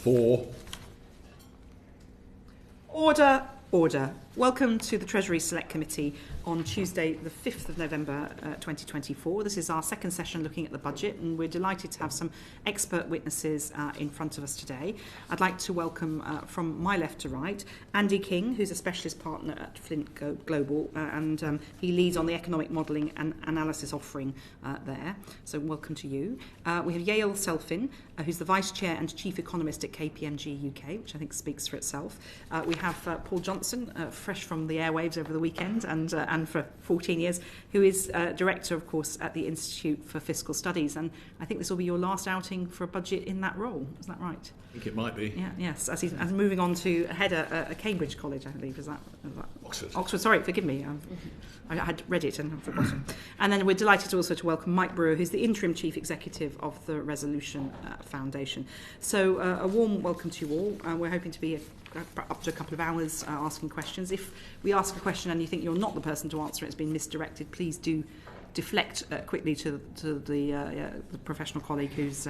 4. Order, order. Welcome to the Treasury Select Committee on Tuesday, the 5th of November 2024. This is our second session looking at the budget, and we're delighted to have some expert witnesses in front of us today. I'd like to welcome from my left to right, Andy King, who's a specialist partner at Flint Global, and he leads on the economic modelling and analysis offering there. So welcome to you. We have Yael Selfin, who's the Vice Chair and Chief Economist at KPMG UK, which I think speaks for itself. We have Paul Johnson, fresh from the airwaves over the weekend and for 14 years, who is Director, of course, at the Institute for Fiscal Studies. And I think this will be your last outing for a budget in that role. Is that right? I think it might be. Yeah, yes. As moving on to head a Cambridge College, I believe. Is that Oxford. Oxford, sorry, forgive me. I had read it and I've forgotten. And then we're delighted also to welcome Mike Brewer, who's the Interim Chief Executive of the Resolution Foundation. So a warm welcome to you all. We're hoping to be up to a couple of hours asking questions. If we ask a question and you think you're not the person to answer it, it's been misdirected, please do deflect quickly to the professional colleague who's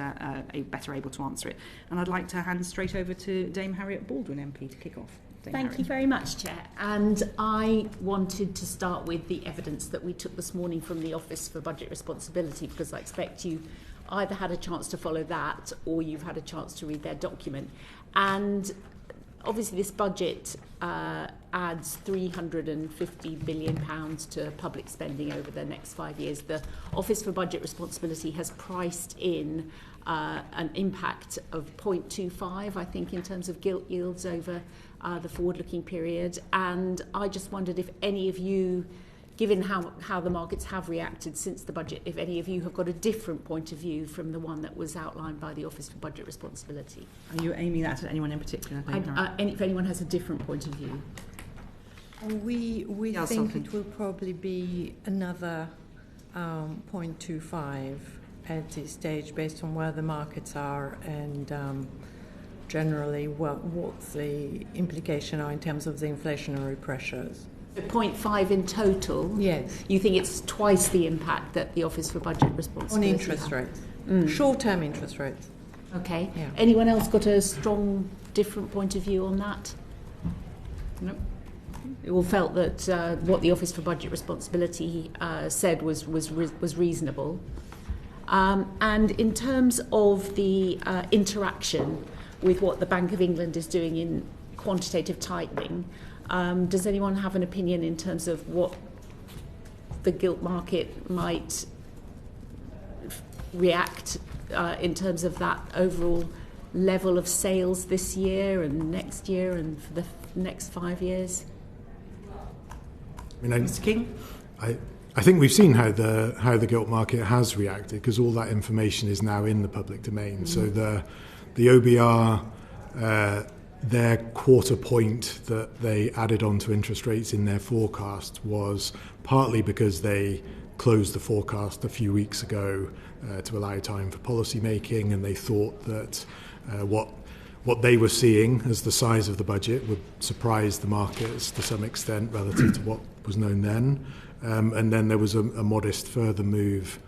better able to answer it. And I'd like to hand straight over to Dame Harriet Baldwin MP to kick off. Thank you very much, Chair. And I wanted to start with the evidence that we took this morning from the Office for Budget Responsibility, because I expect you either had a chance to follow that or you've had a chance to read their document. And obviously this budget adds £350 billion to public spending over the next 5 years. The Office for Budget Responsibility has priced in an impact of 0.25, I think, in terms of gilt yields over the forward-looking period. And I just wondered if any of you, given how the markets have reacted since the budget, if any of you have got a different point of view from the one that was outlined by the Office for Budget Responsibility. Are you aiming that at anyone in particular? If anyone has a different point of view. We Yeah, think Selfin. it will probably be another 0.25 at this stage, based on where the markets are and generally what the implication are in terms of the inflationary pressures. 0.5 in total? Yes. You think it's twice the impact that the Office for Budget Responsibility On interest rates. Short-term interest rates. Okay. Yeah. Anyone else got a strong, different point of view on that? No. You all felt that what the Office for Budget Responsibility said was reasonable. And in terms of the interaction with what the Bank of England is doing in quantitative tightening, does anyone have an opinion in terms of what the gilt market might react in terms of that overall level of sales this year and next year and for the next 5 years? Mr. King? I think we've seen how the gilt market has reacted, because all that information is now in the public domain. Mm-hmm. So the OBR, their quarter point that they added onto interest rates in their forecast was partly because they closed the forecast a few weeks ago to allow time for policy making, and they thought that what they were seeing as the size of the budget would surprise the markets to some extent relative to what was known then. And then there was a modest further move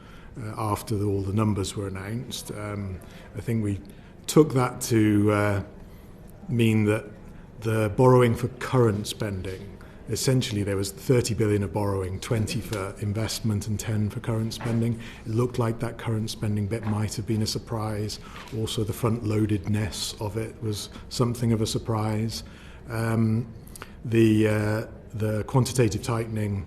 after all the numbers were announced. I think we took that to mean that the borrowing for current spending, essentially there was 30 billion of borrowing, 20 for investment and 10 for current spending. It looked like that current spending bit might have been a surprise. Also the front-loadedness of it was something of a surprise. The quantitative tightening,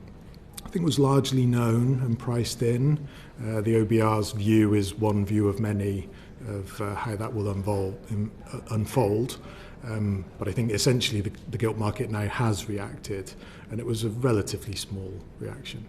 I think, was largely known and priced in. The OBR's view is one view of many of how that will unfold. But I think essentially the gilt market now has reacted, and it was a relatively small reaction.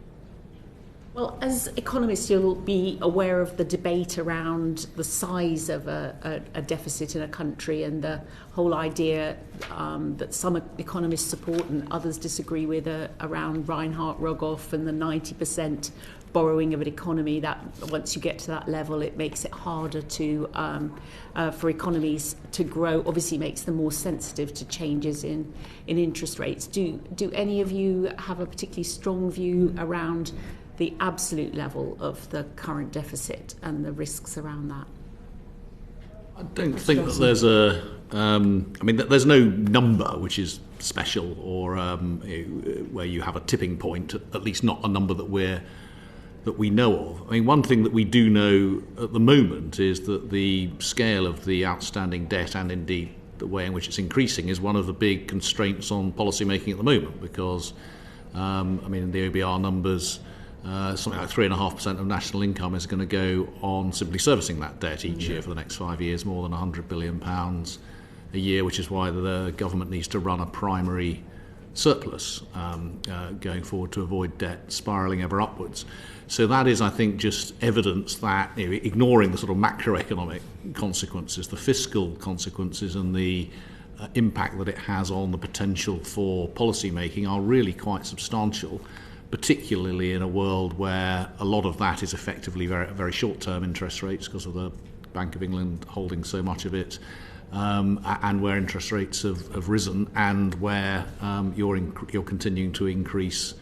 Well, as economists, you'll be aware of the debate around the size of a deficit in a country, and the whole idea that some economists support and others disagree with around Reinhardt-Rogoff and the 90% borrowing of an economy, that once you get to that level, it makes it harder to for economies to grow. Obviously makes them more sensitive to changes in interest rates. Do any of you have a particularly strong view around the absolute level of the current deficit and the risks around that? I don't think that there's a there's no number which is special or where you have a tipping point, at least not a number that we know of. I mean, one thing that we do know at the moment is that the scale of the outstanding debt, and indeed the way in which it's increasing, is one of the big constraints on policy making at the moment, because the OBR numbers, something like 3.5% of national income is going to go on simply servicing that debt each year for the next 5 years, more than £100 billion a year, which is why the government needs to run a primary surplus going forward to avoid debt spiralling ever upwards. So that is, I think, just evidence that, ignoring the sort of macroeconomic consequences, the fiscal consequences and the impact that it has on the potential for policy making are really quite substantial, particularly in a world where a lot of that is effectively very, very short-term interest rates because of the Bank of England holding so much of it, and where interest rates have risen, and where you're continuing to increase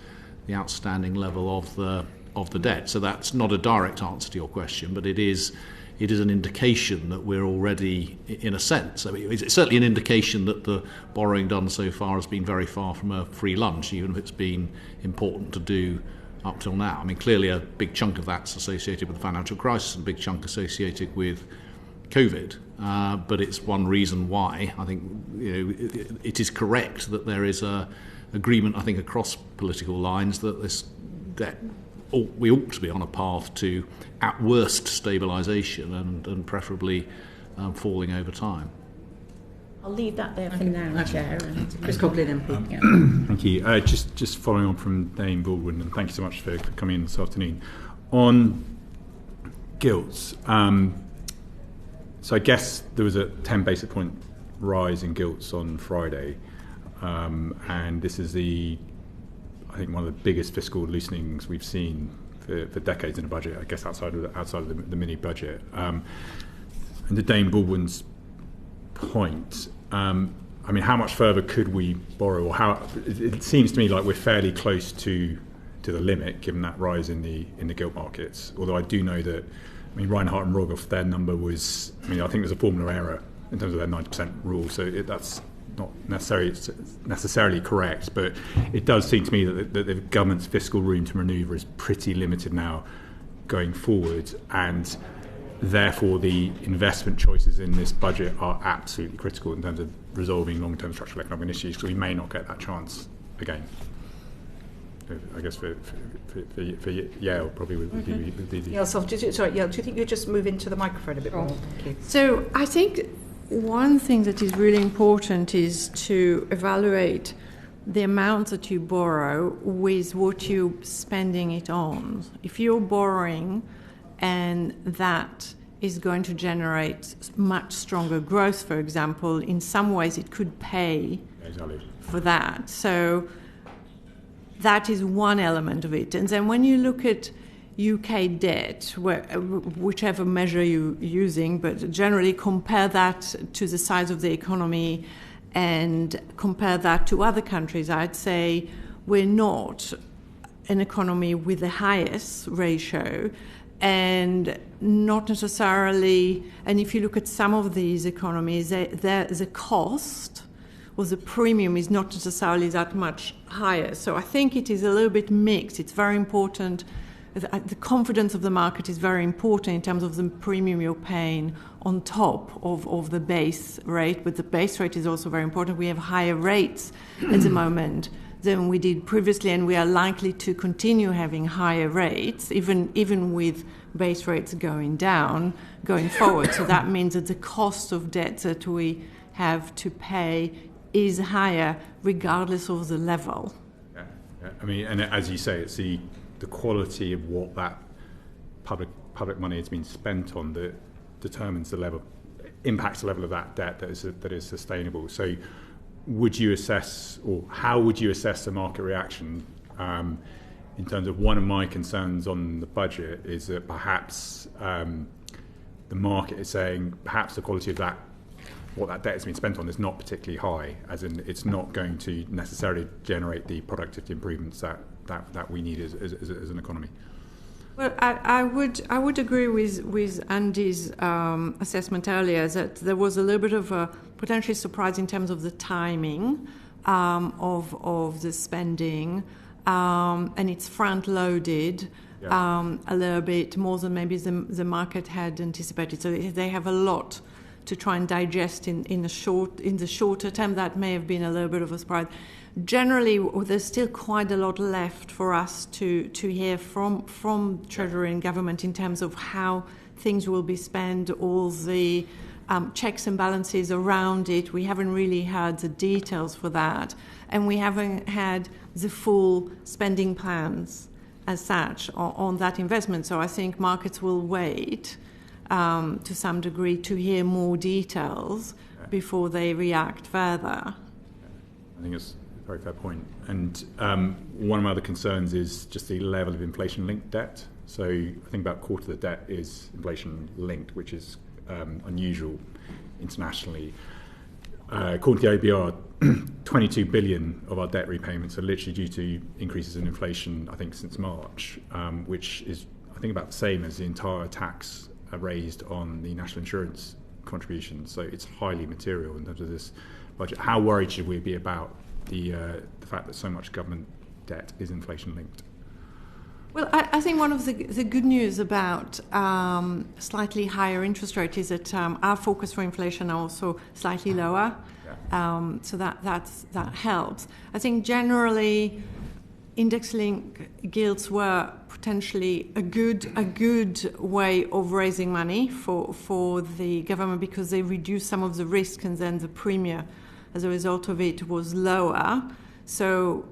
the outstanding level of the debt. So that's not a direct answer to your question, but it is an indication that we're already, in a sense, it's certainly an indication that the borrowing done so far has been very far from a free lunch, even if it's been important to do up till now. I mean, clearly a big chunk of that's associated with the financial crisis and a big chunk associated with COVID, but it's one reason why I think it is correct that there is a agreement, I think, across political lines that this debt, we ought to be on a path to, at worst, stabilisation and preferably falling over time. I'll leave that there for now, Chair. Chris Coglin, MP. Thank you. Just following on from Dame Baldwin, and thank you so much for coming in this afternoon. On gilts, so I guess there was a 10 basis point rise in gilts on Friday, and this is I think one of the biggest fiscal loosenings we've seen for decades in a budget, I guess outside of the mini budget. And to Dame Baldwin's point, how much further could we borrow, or how? It seems to me like we're fairly close to the limit, given that rise in the gilt markets. Although I do know that, Reinhardt and Rogoff, their number was, I think there's a formula error in terms of their 90% rule, so that's not necessarily correct, but it does seem to me that the government's fiscal room to manoeuvre is pretty limited now going forward, and therefore the investment choices in this budget are absolutely critical in terms of resolving long-term structural economic issues, because we may not get that chance again. I guess for Yael probably would be the... Yael, Yael, do you think you'd just move into the microphone a bit more? Thank you. So I think one thing that is really important is to evaluate the amount that you borrow with what you're spending it on. If you're borrowing and that is going to generate much stronger growth, for example, in some ways it could pay for that. So that is one element of it. And then when you look at UK debt, whichever measure you're using, but generally compare that to the size of the economy and compare that to other countries, I'd say we're not an economy with the highest ratio, and not necessarily, and if you look at some of these economies, the cost or the premium is not necessarily that much higher. So I think it is a little bit mixed. It's very important. The confidence of the market is very important in terms of the premium you're paying on top of the base rate, but the base rate is also very important. We have higher rates at the moment than we did previously, and we are likely to continue having higher rates, even with base rates going down going forward. So that means that the cost of debt that we have to pay is higher regardless of the level. Yeah. And as you say, it's the quality of what that public money has been spent on that determines impacts the level of that debt that is sustainable. So would you assess, or how would you assess the market reaction in terms of, one of my concerns on the budget is that perhaps the market is saying perhaps the quality of what that debt has been spent on is not particularly high, as in it's not going to necessarily generate the productivity improvements that we need as an economy. Well, I would agree with Andy's assessment earlier that there was a little bit of a potentially surprise in terms of the timing of the spending, and it's front-loaded a little bit more than maybe the market had anticipated. So they have a lot to try and digest in the shorter term. That may have been a little bit of a surprise. Generally, there's still quite a lot left for us to hear from Treasury and government in terms of how things will be spent, all the checks and balances around it. We haven't really had the details for that, and we haven't had the full spending plans as such on that investment. So I think markets will wait to some degree to hear more details before they react further. I think it's a very fair point. And one of my other concerns is just the level of inflation-linked debt. So I think about a quarter of the debt is inflation-linked, which is unusual internationally. According to the OBR, 22 billion of our debt repayments are literally due to increases in inflation, I think, since March, which is, I think, about the same as the entire tax raised on the national insurance contribution. So it's highly material in terms of this budget. How worried should we be about the fact that so much government debt is inflation-linked? Well, I think one of the good news about slightly higher interest rate is that our focus for inflation are also slightly lower, so that helps. I think generally index-linked gilts were potentially a good way of raising money for the government because they reduced some of the risk, and then the premium as a result of it was lower. So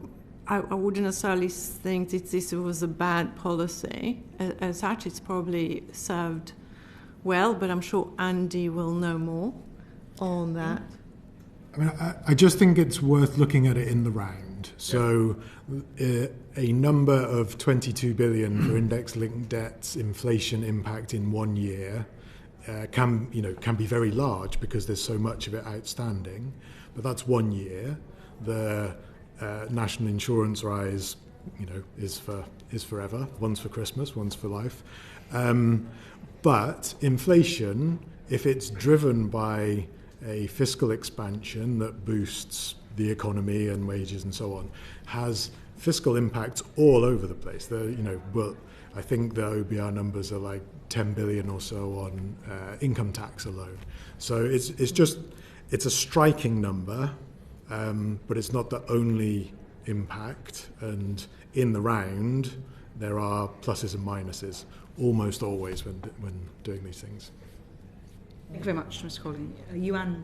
I wouldn't necessarily think that this was a bad policy. As such, it's probably served well, but I'm sure Andy will know more on that. I mean, I just think it's worth looking at it in the round. So a number of 22 billion for index-linked debts, inflation impact in 1 year can be very large because there's so much of it outstanding. But that's 1 year. The national insurance rise, is forever. One's for Christmas, one's for life. But inflation, if it's driven by a fiscal expansion that boosts the economy and wages and so on, has fiscal impacts all over the place. I think the OBR numbers are like 10 billion or so on income tax alone. So it's a striking number. But it's not the only impact, and in the round there are pluses and minuses almost always when doing these things. Thank you very much, Mr. Colling. Yael.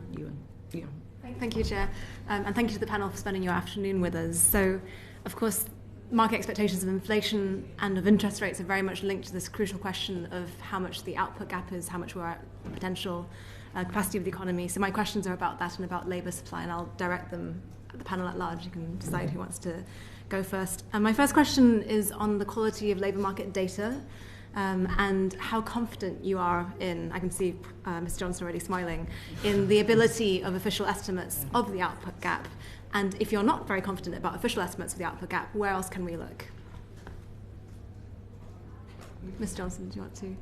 Thank you, Chair, and thank you to the panel for spending your afternoon with us. So, of course, market expectations of inflation and of interest rates are very much linked to this crucial question of how much the output gap is, how much we're at potential capacity of the economy. So my questions are about that and about labour supply, and I'll direct them at the panel at large. You can decide who wants to go first. My first question is on the quality of labour market data and how confident you are in, I can see Mr. Johnson already smiling, in the ability of official estimates of the output gap. And if you're not very confident about official estimates of the output gap, where else can we look? Mr. Johnson, do you want to?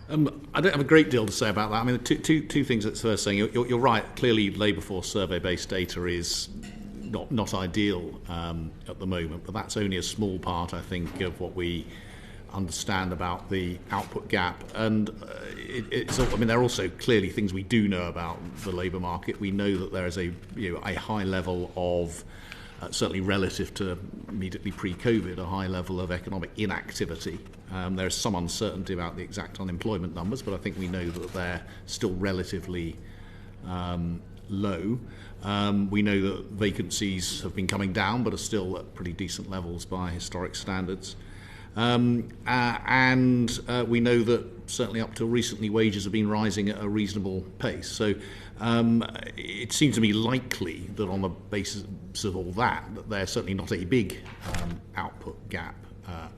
I don't have a great deal to say about that. I mean, two things that's first saying. You're right. Clearly, labour force survey-based data is not ideal at the moment, but that's only a small part, I think, of what we understand about the output gap. And there are also clearly things we do know about the labour market. We know that there is a high level of certainly relative to immediately pre-COVID, a high level of economic inactivity. There is some uncertainty about the exact unemployment numbers, but I think we know that they're still relatively low. We know that vacancies have been coming down, but are still at pretty decent levels by historic standards. And we know that certainly up till recently wages have been rising at a reasonable pace. So it seems to me likely that on the basis of all that there's certainly not a big output gap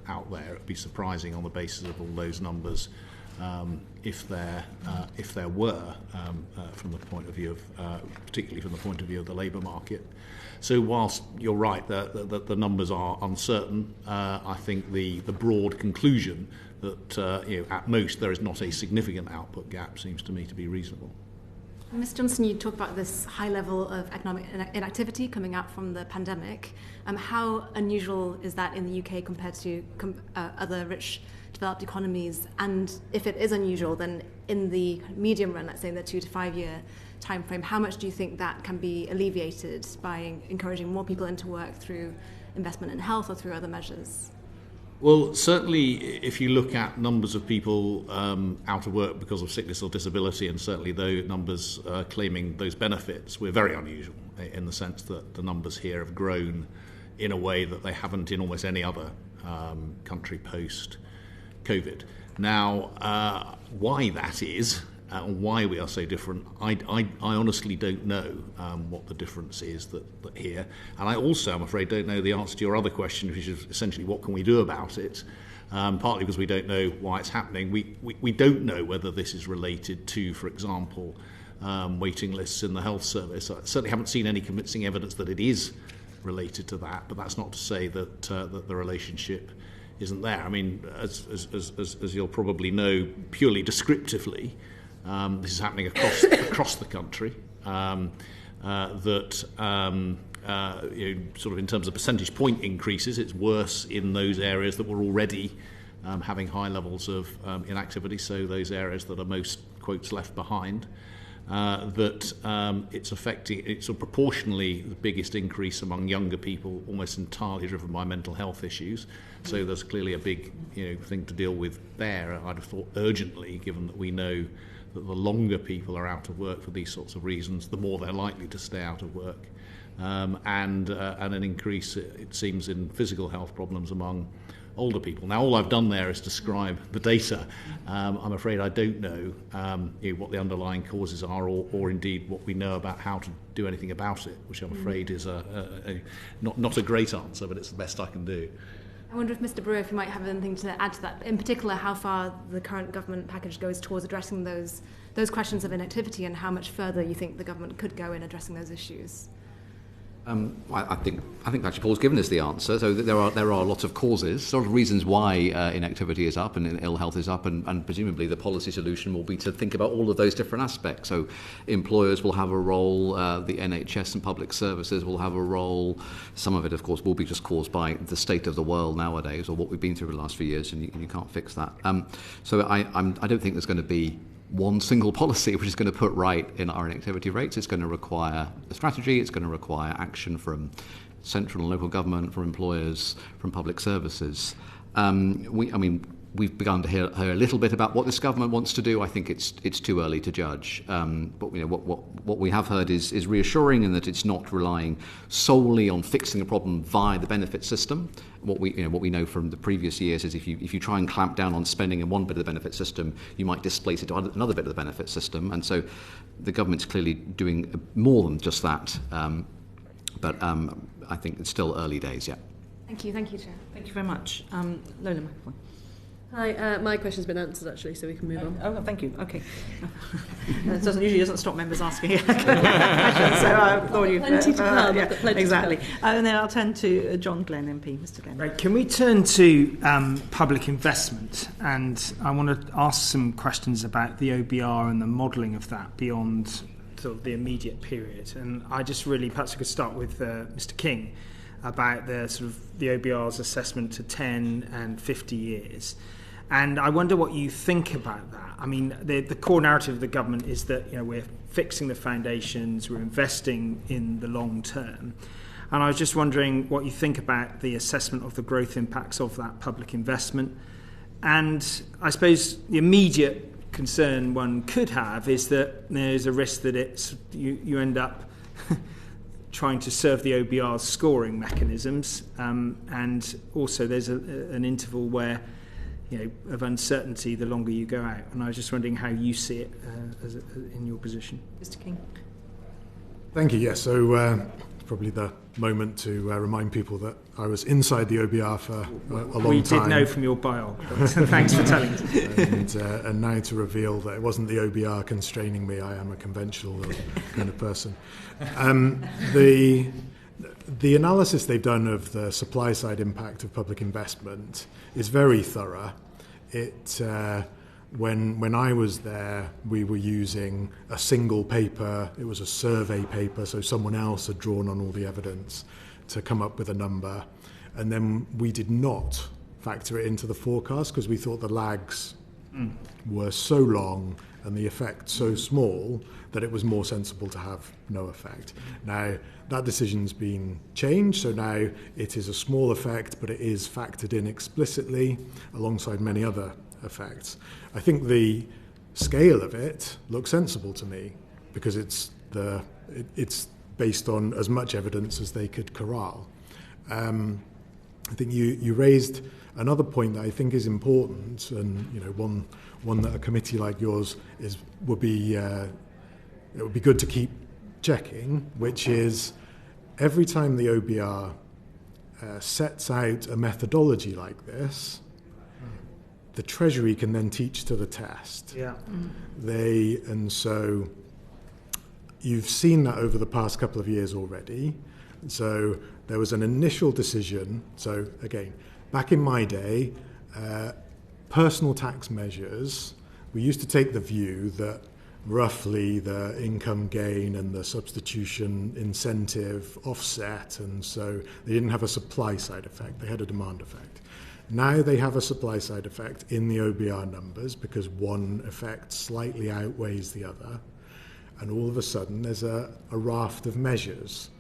out there. It would be surprising on the basis of all those numbers if there were, from the point of view of, particularly from the point of view of the labour market. So whilst you're right that the numbers are uncertain, I think the broad conclusion that at most there is not a significant output gap seems to me to be reasonable. Ms Johnson, you talk about this high level of economic inactivity coming out from the pandemic. How unusual is that in the UK compared to other rich developed economies? And if it is unusual, then in the medium run, let's say in the 2 to 5 year time frame, how much do you think that can be alleviated by encouraging more people into work through investment in health or through other measures? Well, certainly if you look at numbers of people out of work because of sickness or disability, and certainly those numbers claiming those benefits, we're very unusual in the sense that the numbers here have grown in a way that they haven't in almost any other country post-COVID. Now, why that is, why we are so different, I honestly don't know what the difference is that here. And I also, I'm afraid, don't know the answer to your other question, which is essentially what can we do about it, partly because we don't know why it's happening. We don't know whether this is related to, for example, waiting lists in the health service. I certainly haven't seen any convincing evidence that it is related to that, but that's not to say that the relationship isn't there. I mean, as you'll probably know, purely descriptively, this is happening across the country. Sort of in terms of percentage point increases, it's worse in those areas that were already having high levels of inactivity. So those areas that are most quotes left behind. It's affecting, it's sort of proportionally the biggest increase among younger people, almost entirely driven by mental health issues. So there's clearly a big thing to deal with there. I'd have thought urgently, given that we know that the longer people are out of work for these sorts of reasons, the more they're likely to stay out of work. And an increase, it seems, in physical health problems among older people. Now, all I've done there is describe the data. I'm afraid I don't know what the underlying causes are, or indeed what we know about how to do anything about it, which I'm afraid is not a great answer, but it's the best I can do. I wonder if Mr. Brewer, if you might have anything to add to that, in particular how far the current government package goes towards addressing those questions of inactivity, and how much further you think the government could go in addressing those issues. I think actually Paul's given us the answer. So there are lots of causes, sort of reasons why inactivity is up and ill health is up, and presumably the policy solution will be to think about all of those different aspects. So employers will have a role, the NHS and public services will have a role. Some of it, of course, will be just caused by the state of the world nowadays, or what we've been through the last few years, and you can't fix that. So I don't think there's going to be one single policy which is going to put right in our inactivity rates. It's going to require a strategy, it's going to require action from central and local government, from employers, from public services. We've begun to hear a little bit about what this government wants to do. I think it's too early to judge. But what we have heard is reassuring in that it's not relying solely on fixing a problem via the benefit system. What we know from the previous years is if you try and clamp down on spending in one bit of the benefit system, you might displace it to another bit of the benefit system. And so the government's clearly doing more than just that. But I think it's still early days yet. Thank you, Chair. Thank you very much. Lola McAvoy. Hi, my question's been answered actually, so we can move on. Oh, thank you. Okay. It usually doesn't stop members asking questions, so I thought you... Plenty to come. Yeah, plenty exactly. To come. And then I'll turn to John Glenn MP. Mr. Glenn. Right, can we turn to public investment? And I want to ask some questions about the OBR and the modelling of that beyond sort of the immediate period. And I just really, perhaps I could start with Mr. King about the sort of the OBR's assessment to 10 and 50 years. And I wonder what you think about that. I mean, the core narrative of the government is that we're fixing the foundations, we're investing in the long term. And I was just wondering what you think about the assessment of the growth impacts of that public investment. And I suppose the immediate concern one could have is that there's a risk that you end up trying to serve the OBR's scoring mechanisms, and also there's an interval where of uncertainty the longer you go out. And I was just wondering how you see it in your position. Mr. King. Thank you. Yes. So probably the moment to remind people that I was inside the OBR for a long time. We did know from your bio, so thanks for telling us. And now to reveal that it wasn't the OBR constraining me, I am a conventional kind of person. The analysis they've done of the supply side impact of public investment is very thorough. When I was there, we were using a single paper. It was a survey paper, so someone else had drawn on all the evidence to come up with a number. And then we did not factor it into the forecast because we thought the lags were so long and the effect so small that it was more sensible to have no effect. Now, that decision's been changed, so now it is a small effect, but it is factored in explicitly alongside many other effects. I think the scale of it looks sensible to me because it's based on as much evidence as they could corral. I think you raised another point that I think is important, and one that a committee like yours would be good to keep checking, which is every time the OBR sets out a methodology like this, the Treasury can then teach to the test. Yeah. And so you've seen that over the past couple of years already. So there was an initial decision. So again, back in my day, personal tax measures, we used to take the view that roughly the income gain and the substitution incentive offset, and so they didn't have a supply side effect, they had a demand effect. Now they have a supply side effect in the OBR numbers because one effect slightly outweighs the other, and all of a sudden there's a raft of measures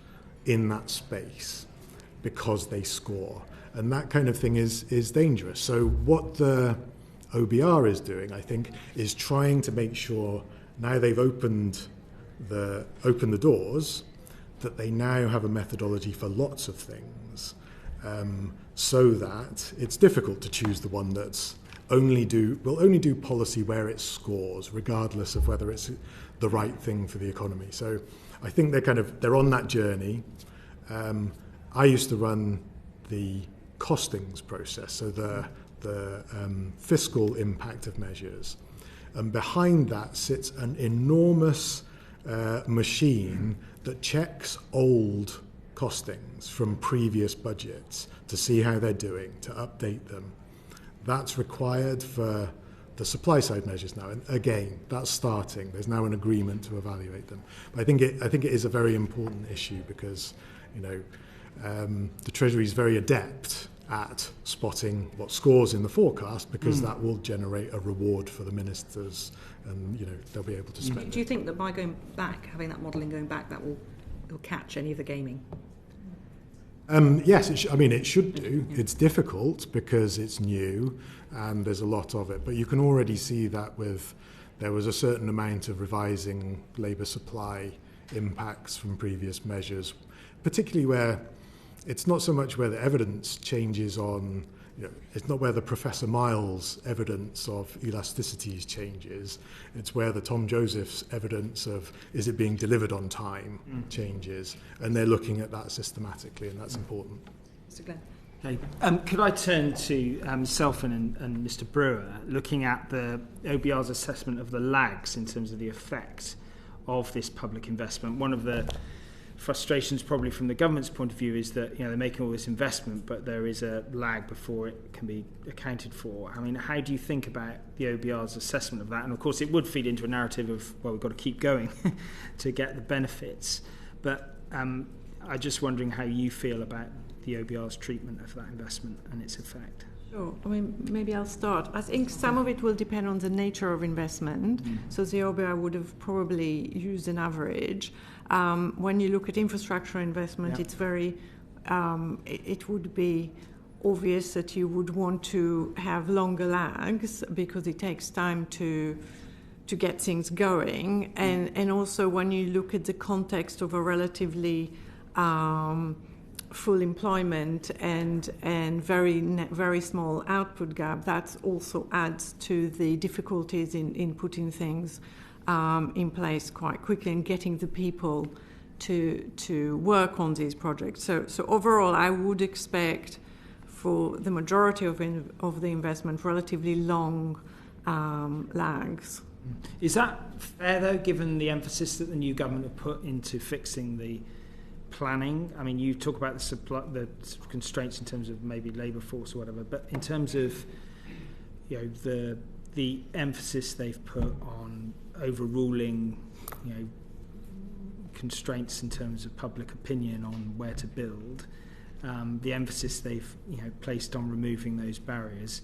in that space because they score, and that kind of thing is dangerous. So what the OBR is doing, I think, is trying to make sure now they've opened the doors that they now have a methodology for lots of things, so that it's difficult to choose the one that's will only do policy where it scores, regardless of whether it's the right thing for the economy. So I think they're on that journey. I used to run the costings process, so the fiscal impact of measures. And behind that sits an enormous machine that checks old costings from previous budgets to see how they're doing, to update them. That's required for the supply side measures now. And again, that's starting. There's now an agreement to evaluate them. But I think it is a very important issue because, the Treasury is very adept at spotting what scores in the forecast because that will generate a reward for the ministers, and they'll be able to spend it. Do you think that by going back, having that modelling going back, that will catch any of the gaming? Yes, it should do. It's difficult because it's new and there's a lot of it, but you can already see that there was a certain amount of revising labour supply impacts from previous measures, particularly where it's not so much where the evidence changes on, it's not where the Professor Miles evidence of elasticities changes, it's where the Tom Joseph's evidence of is it being delivered on time changes, and they're looking at that systematically, and that's important. Mr. Glenn. Okay. Could I turn to Selfin and Mr. Brewer, looking at the OBR's assessment of the lags in terms of the effect of this public investment? One of the frustrations probably from the government's point of view is that they're making all this investment, but there is a lag before it can be accounted for. I mean, how do you think about the OBR's assessment of that? And of course it would feed into a narrative of, well, we've got to keep going to get the benefits, but I'm just wondering how you feel about the OBR's treatment of that investment and its effect. Sure. Maybe I'll start. I think some of it will depend on the nature of investment. So the OBR would have probably used an average. When you look at infrastructure investment, it's very, it would be obvious that you would want to have longer lags because it takes time to get things going. And also when you look at the context of a relatively full employment and very small output gap, that also adds to the difficulties in putting things in place quite quickly and getting the people to work on these projects. So overall, I would expect for the majority of the investment relatively long lags. Is that fair, though, given the emphasis that the new government have put into fixing the planning? I mean, you talk about the constraints in terms of maybe labour force or whatever, but in terms of the emphasis they've put on overruling constraints in terms of public opinion on where to build, the emphasis they've placed on removing those barriers.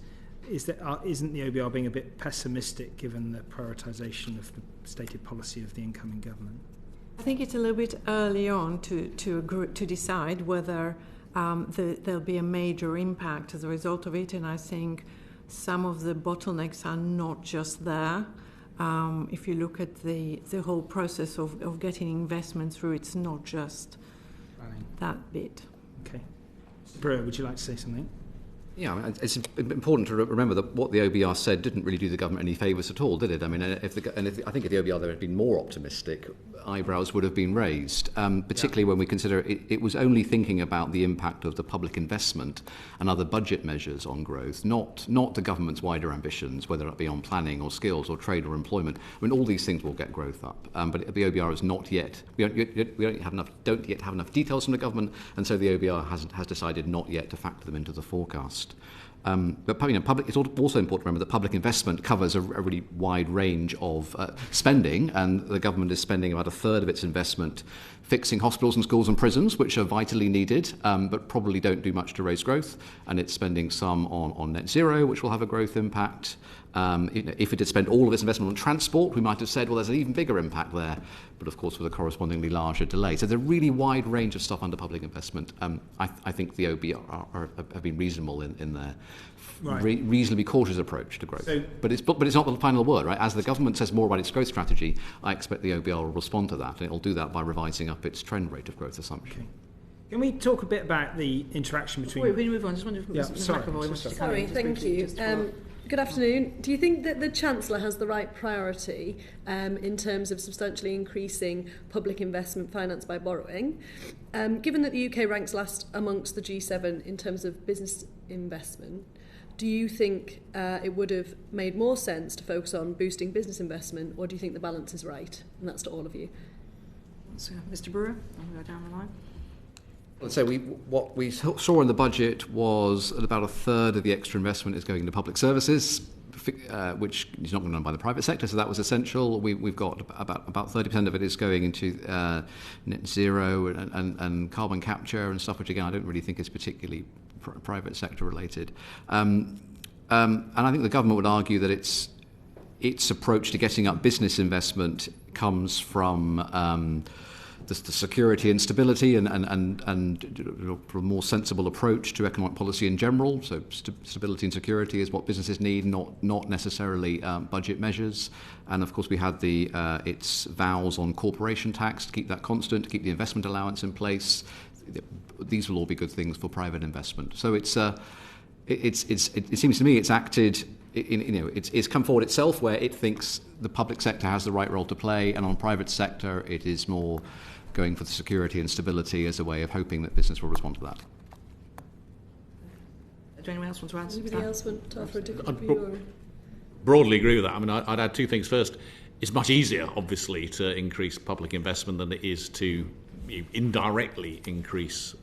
Isn't the OBR being a bit pessimistic given the prioritisation of the stated policy of the incoming government? I think it's a little bit early on to decide whether there'll be a major impact as a result of it, and I think some of the bottlenecks are not just there. If you look at the whole process of getting investment through, it's not just that bit. Okay. Brewer, would you like to say something? Yeah, it's important to remember that what the OBR said didn't really do the government any favours at all, did it? I mean, I think if the OBR there had been more optimistic, eyebrows would have been raised, particularly when we consider it was only thinking about the impact of the public investment and other budget measures on growth, not the government's wider ambitions, whether it be on planning or skills or trade or employment. I mean, all these things will get growth up, but the OBR is not yet. We don't yet have enough details from the government, and so the OBR has decided not yet to factor them into the forecast. But it's also important to remember that public investment covers a really wide range of spending, and the government is spending about a third of its investment fixing hospitals and schools and prisons, which are vitally needed, but probably don't do much to raise growth, and it's spending some on net zero, which will have a growth impact. If it had spent all of its investment on transport, we might have said, well, there's an even bigger impact there, but of course with a correspondingly larger delay. So there's a really wide range of stuff under public investment. I think the OBR have been reasonable in their reasonably cautious approach to growth. But it's not the final word, right? As the government says more about its growth strategy, I expect the OBR will respond to that, and it'll do that by revising up its trend rate of growth assumption. Okay. Can we talk a bit about the interaction between... Before we move on, I just wonder if Mr. McAvoy wants to come in. Sorry, thank you. Good afternoon. Do you think that the Chancellor has the right priority in terms of substantially increasing public investment financed by borrowing? Given that the UK ranks last amongst the G7 in terms of business investment, do you think it would have made more sense to focus on boosting business investment, or do you think the balance is right? And that's to all of you. So, Mr. Brewer, I'll go down the line. So what we saw in the budget was that about a third of the extra investment is going into public services, which is not going to be done by the private sector, so that was essential. We've got about 30% of it is going into net zero and carbon capture and stuff, which again I don't really think is particularly private sector related. And I think the government would argue that its approach to getting up business investment comes from the security and stability and a more sensible approach to economic policy in general. So stability and security is what businesses need, not necessarily budget measures. And of course we had its vows on corporation tax to keep that constant, to keep the investment allowance in place. These will all be good things for private investment. So it seems to me it's acted. It's come forward itself where it thinks the public sector has the right role to play, and on private sector it is more going for the security and stability as a way of hoping that business will respond to that. Do anyone else want to answer? Anybody else want to offer a different view? Broadly agree with that. I mean, I'd add two things. First, it's much easier, obviously, to increase public investment than it is to indirectly increase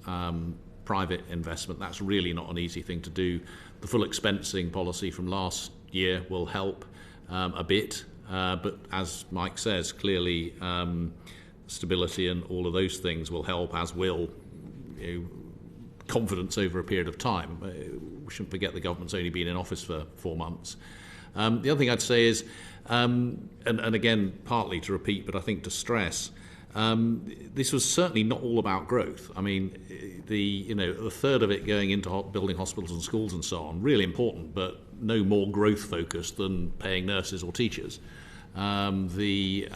private investment. That's really not an easy thing to do. The full expensing policy from last year will help a bit, but as Mike says, clearly stability and all of those things will help, as will confidence over a period of time. We shouldn't forget the government's only been in office for 4 months. The other thing I'd say is, and again, partly to repeat, but I think to stress, this was certainly not all about growth. I mean, the third of it going into building hospitals and schools and so on, really important, but no more growth focused than paying nurses or teachers. The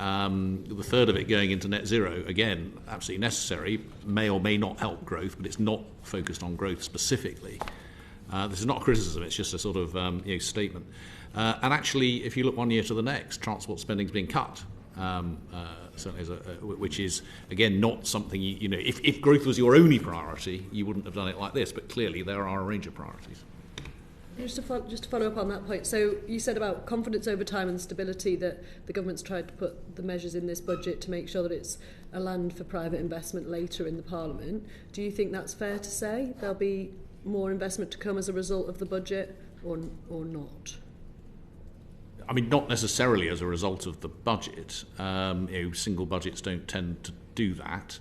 third of it going into net zero, again, absolutely necessary, may or may not help growth, but it's not focused on growth specifically. This is not a criticism, it's just a sort of statement. And actually, if you look one year to the next, transport spending's being cut. certainly which is, again, not something, if growth was your only priority, you wouldn't have done it like this, but clearly there are a range of priorities. Just to follow up on that point, so you said about confidence over time and stability, that the government's tried to put the measures in this budget to make sure that it's a land for private investment later in the Parliament. Do you think that's fair to say? There'll be more investment to come as a result of the budget, or not? I mean, not necessarily as a result of the budget. Single budgets don't tend to do that.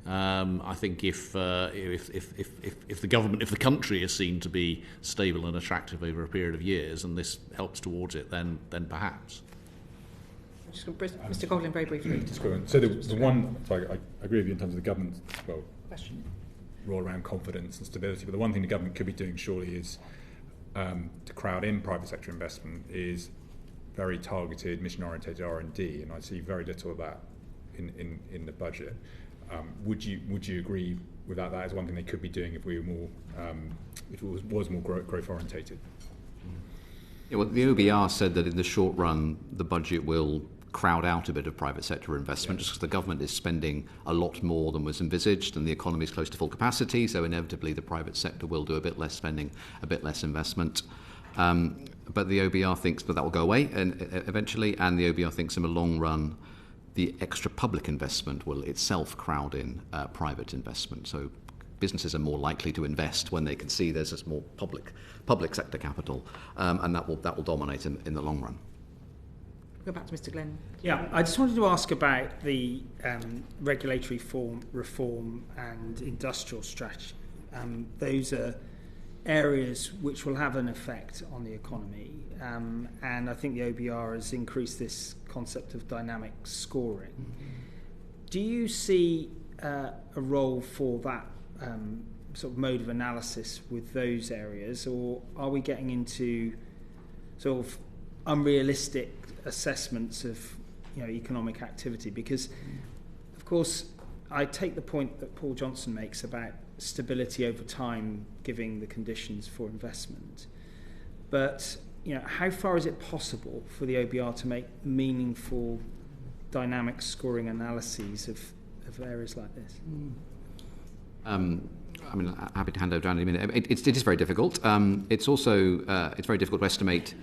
I think if the government, if the country is seen to be stable and attractive over a period of years, and this helps towards it, then perhaps. Mr. Coughlin, very briefly. So the one, I agree with you in terms of the government's Question. role around confidence and stability, but the one thing the government could be doing surely is to crowd in private sector investment is very targeted, mission-oriented R&D, and I see very little of that in the budget. Would you agree with that? That is one thing they could be doing if we were more, if it was more growth orientated. Yeah, well, the OBR said that in the short run, the budget will crowd out a bit of private sector investment, just because the government is spending a lot more than was envisaged, and the economy is close to full capacity. So inevitably, the private sector will do a bit less spending, a bit less investment. But the OBR thinks that will go away eventually, and the OBR thinks in the long run, the extra public investment will itself crowd in private investment. So businesses are more likely to invest when they can see there's this more public sector capital, and that will dominate in the long run. Go back to Mr. Glenn. Yeah, I just wanted to ask about the regulatory reform and industrial strategy. Those are areas which will have an effect on the economy, and I think the OBR has increased this concept of dynamic scoring. Do you see a role for that sort of mode of analysis with those areas, or are we getting into sort of unrealistic assessments of economic activity? Because, of course, I take the point that Paul Johnson makes about stability over time giving the conditions for investment. But how far is it possible for the OBR to make meaningful dynamic scoring analyses of areas like this? I mean, happy to hand over to Andy in a minute. It is very difficult. It's also it's very difficult to estimate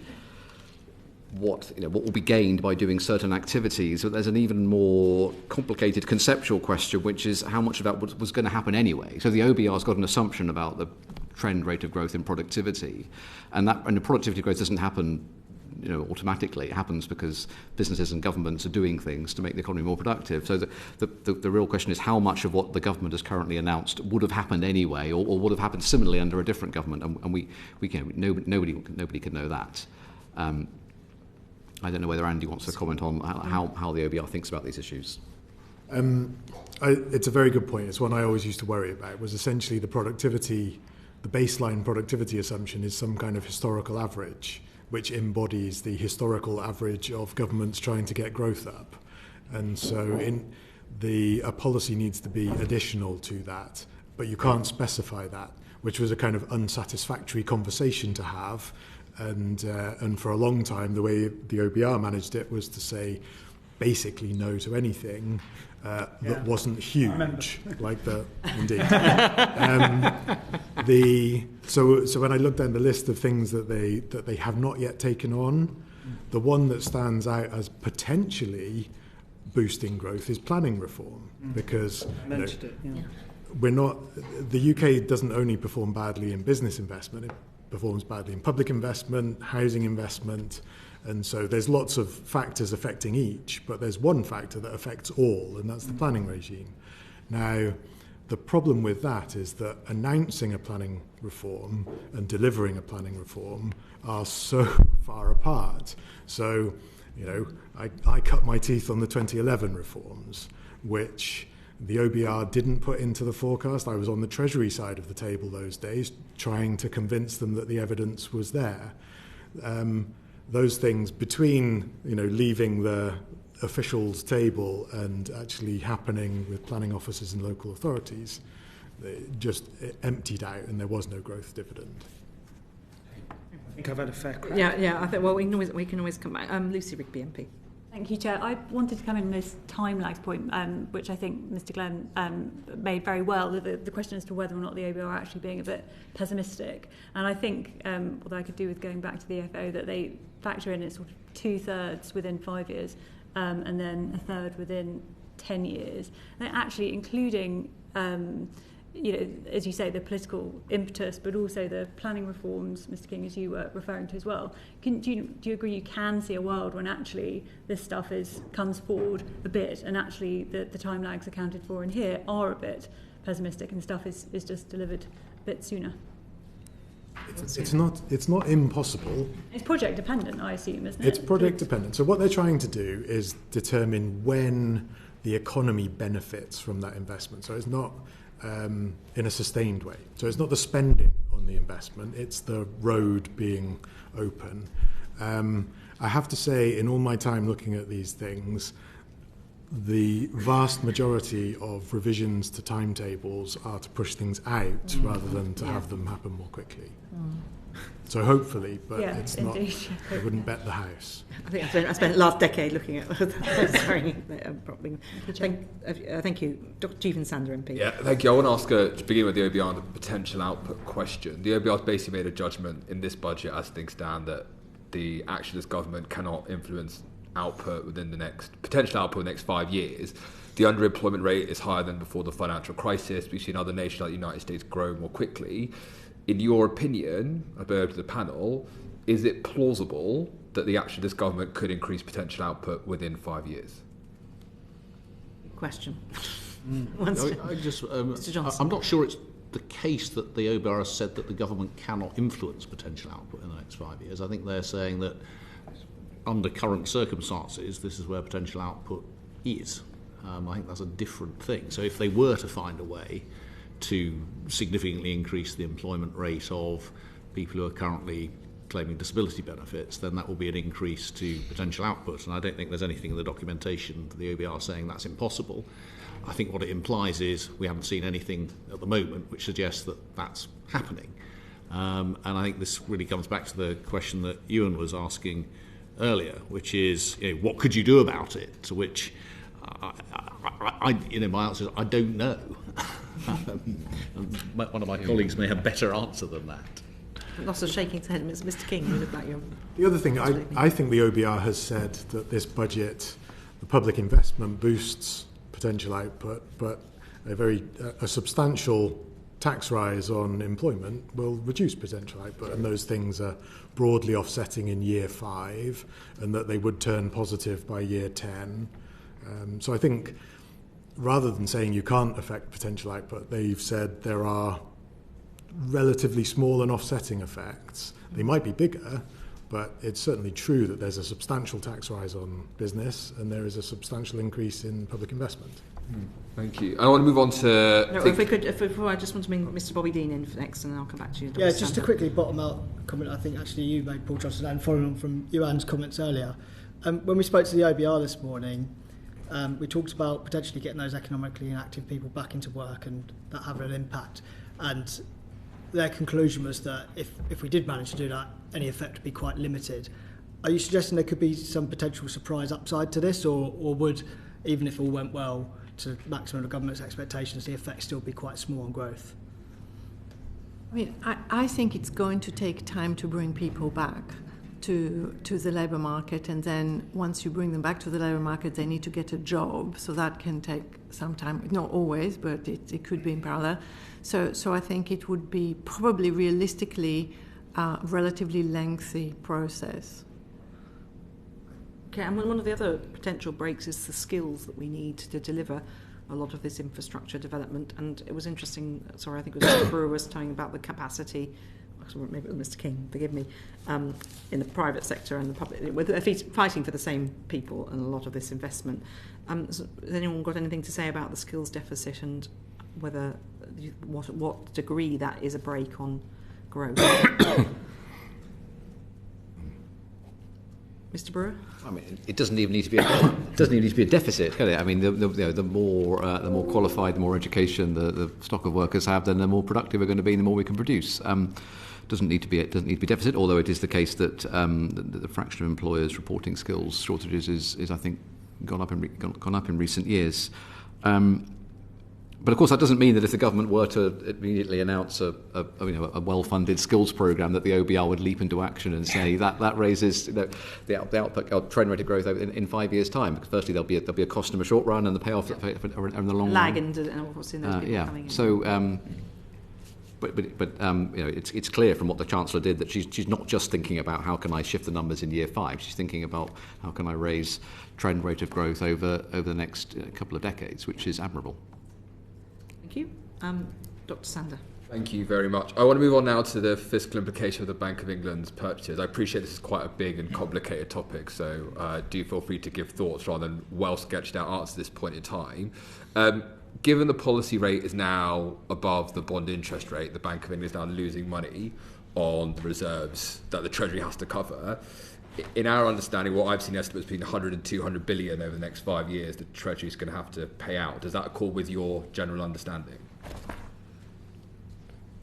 what will be gained by doing certain activities. But there's an even more complicated conceptual question, which is how much of that was going to happen anyway. So the OBR's got an assumption about the trend rate of growth in productivity, and the productivity growth doesn't happen automatically. It happens because businesses and governments are doing things to make the economy more productive. So the real question is how much of what the government has currently announced would have happened anyway, or would have happened similarly under a different government, and nobody can know that. I don't know whether Andy wants to comment on how the OBR thinks about these issues. It's a very good point. It's one I always used to worry about, was essentially the baseline productivity assumption is some kind of historical average, which embodies the historical average of governments trying to get growth up. And so a policy needs to be additional to that, but you can't specify that, which was a kind of unsatisfactory conversation to have. And for a long time, the way the OBR managed it was to say basically no to anything that wasn't huge, like indeed. So when I looked down the list of things that they have not yet taken on, the one that stands out as potentially boosting growth is planning reform, because we're not. The UK doesn't only perform badly in business investment; it performs badly in public investment, housing investment. And so there's lots of factors affecting each, but there's one factor that affects all, and that's the planning regime. Now, the problem with that is that announcing a planning reform and delivering a planning reform are so far apart. So, I cut my teeth on the 2011 reforms, which the OBR didn't put into the forecast. I was on the Treasury side of the table those days, trying to convince them that the evidence was there. Those things between leaving the officials' table and actually happening with planning officers and local authorities, it emptied out, and there was no growth dividend. I think I've had a fair crack. Yeah. I think we can always come back. Lucy Rigby, MP. Thank you, Chair. I wanted to come in on this time lag point, which I think Mr Glenn made very well, the question as to whether or not the OBR are actually being a bit pessimistic. And I think, although I could do with going back to the FO, that they factor in it's sort of 2/3 within 5 years and then 1/3 within 10 years. And actually including, as you say, the political impetus, but also the planning reforms, Mr King, as you were referring to as well. Do you agree you can see a world when actually this stuff comes forward a bit and actually the time lags accounted for in here are a bit pessimistic and stuff is just delivered a bit sooner? It's not impossible. It's project dependent, I assume, isn't it? It's project dependent. So what they're trying to do is determine when the economy benefits from that investment. So it's not in a sustained way. So it's not the spending on the investment, it's the road being open. I have to say, in all my time looking at these things, the vast majority of revisions to timetables are to push things out rather than to have them happen more quickly. So hopefully, but it's indeed. not. I wouldn't bet the house. I think I spent the last decade looking at sorry, thank you, Dr. Jeevan Sander MP. Yeah, thank you. I want to ask, to begin with the OBR and the potential output question. The OBR has basically made a judgment in this budget as things stand that the actionless government cannot influence output within potential output in the next 5 years. The underemployment rate is higher than before the financial crisis. We've seen other nations like the United States grow more quickly. In your opinion, I bear to the panel, is it plausible that the actionless government could increase potential output within 5 years? Question. Mr. Johnson. I'm not sure it's the case that the OBR has said that the government cannot influence potential output in the next 5 years. I think they're saying that under current circumstances, this is where potential output is. I think that's a different thing. So if they were to find a way to significantly increase the employment rate of people who are currently claiming disability benefits, then that will be an increase to potential output. And I don't think there's anything in the documentation for the OBR saying that's impossible. I think what it implies is we haven't seen anything at the moment which suggests that that's happening. And I think this really comes back to the question that Ewan was asking earlier, which is, what could you do about it? To which my answer is I don't know. One of my colleagues may have a better answer than that. Lots of shaking his head, Mr. King. What about you? The other thing, I think the OBR has said that this budget, the public investment boosts potential output, but a substantial tax rise on employment will reduce potential output, and those things are broadly offsetting in year 5, and that they would turn positive by year 10. So I think rather than saying you can't affect potential output, they've said there are relatively small and offsetting effects. They might be bigger, but it's certainly true that there's a substantial tax rise on business and there is a substantial increase in public investment. Thank you. I want to move on to... Before I just want to bring Mr. Bobby Dean in for next, and then I'll come back to you. Yeah, just to quickly bottom out comment, I think actually you made, Paul Johnson, and following on from Yael's comments earlier. When we spoke to the OBR this morning, we talked about potentially getting those economically inactive people back into work and that having an impact. And their conclusion was that if we did manage to do that, any effect would be quite limited. Are you suggesting there could be some potential surprise upside to this, or would, even if all went well to maximum of government's expectations, the effect still be quite small on growth? I mean, I think it's going to take time to bring people back to the labour market, and then once you bring them back to the labour market, they need to get a job, so that can take some time. Not always, but it could be in parallel. So I think it would be probably realistically a relatively lengthy process. Okay, and one of the other potential breaks is the skills that we need to deliver a lot of this infrastructure development. And it was interesting, I think it was Mr. Brewer was telling about the capacity, maybe it was Mr. King, forgive me, in the private sector and the public, they're fighting for the same people and a lot of this investment. Has anyone got anything to say about the skills deficit and whether, what degree that is a brake on growth? Mr. Brewer? I mean, it doesn't even need to be a deficit, can it? I mean, the more qualified, the more education the stock of workers have, then the more productive we're going to be, and the more we can produce. doesn't need to be deficit. Although it is the case that the fraction of employers reporting skills shortages is I think gone up in recent years. But of course, that doesn't mean that if the government were to immediately announce a well-funded skills program, that the OBR would leap into action and say that raises the output trend rate of growth in 5 years' time. Because firstly, there'll be a cost in the short run, and the payoff in the long lag run. and of course in those people coming in. So. It's clear from what the Chancellor did that she's not just thinking about how can I shift the numbers in year 5. She's thinking about how can I raise trend rate of growth over the next couple of decades, which is admirable. Thank you. Dr. Sander. Thank you very much. I want to move on now to the fiscal implication of the Bank of England's purchases. I appreciate this is quite a big and complicated topic, so do feel free to give thoughts rather than well sketched out answers at this point in time. Given the policy rate is now above the bond interest rate, the Bank of England is now losing money on the reserves that the Treasury has to cover. In our understanding, what I've seen estimates between 100 and 200 billion over the next 5 years the Treasury is going to have to pay out. Does that accord with your general understanding?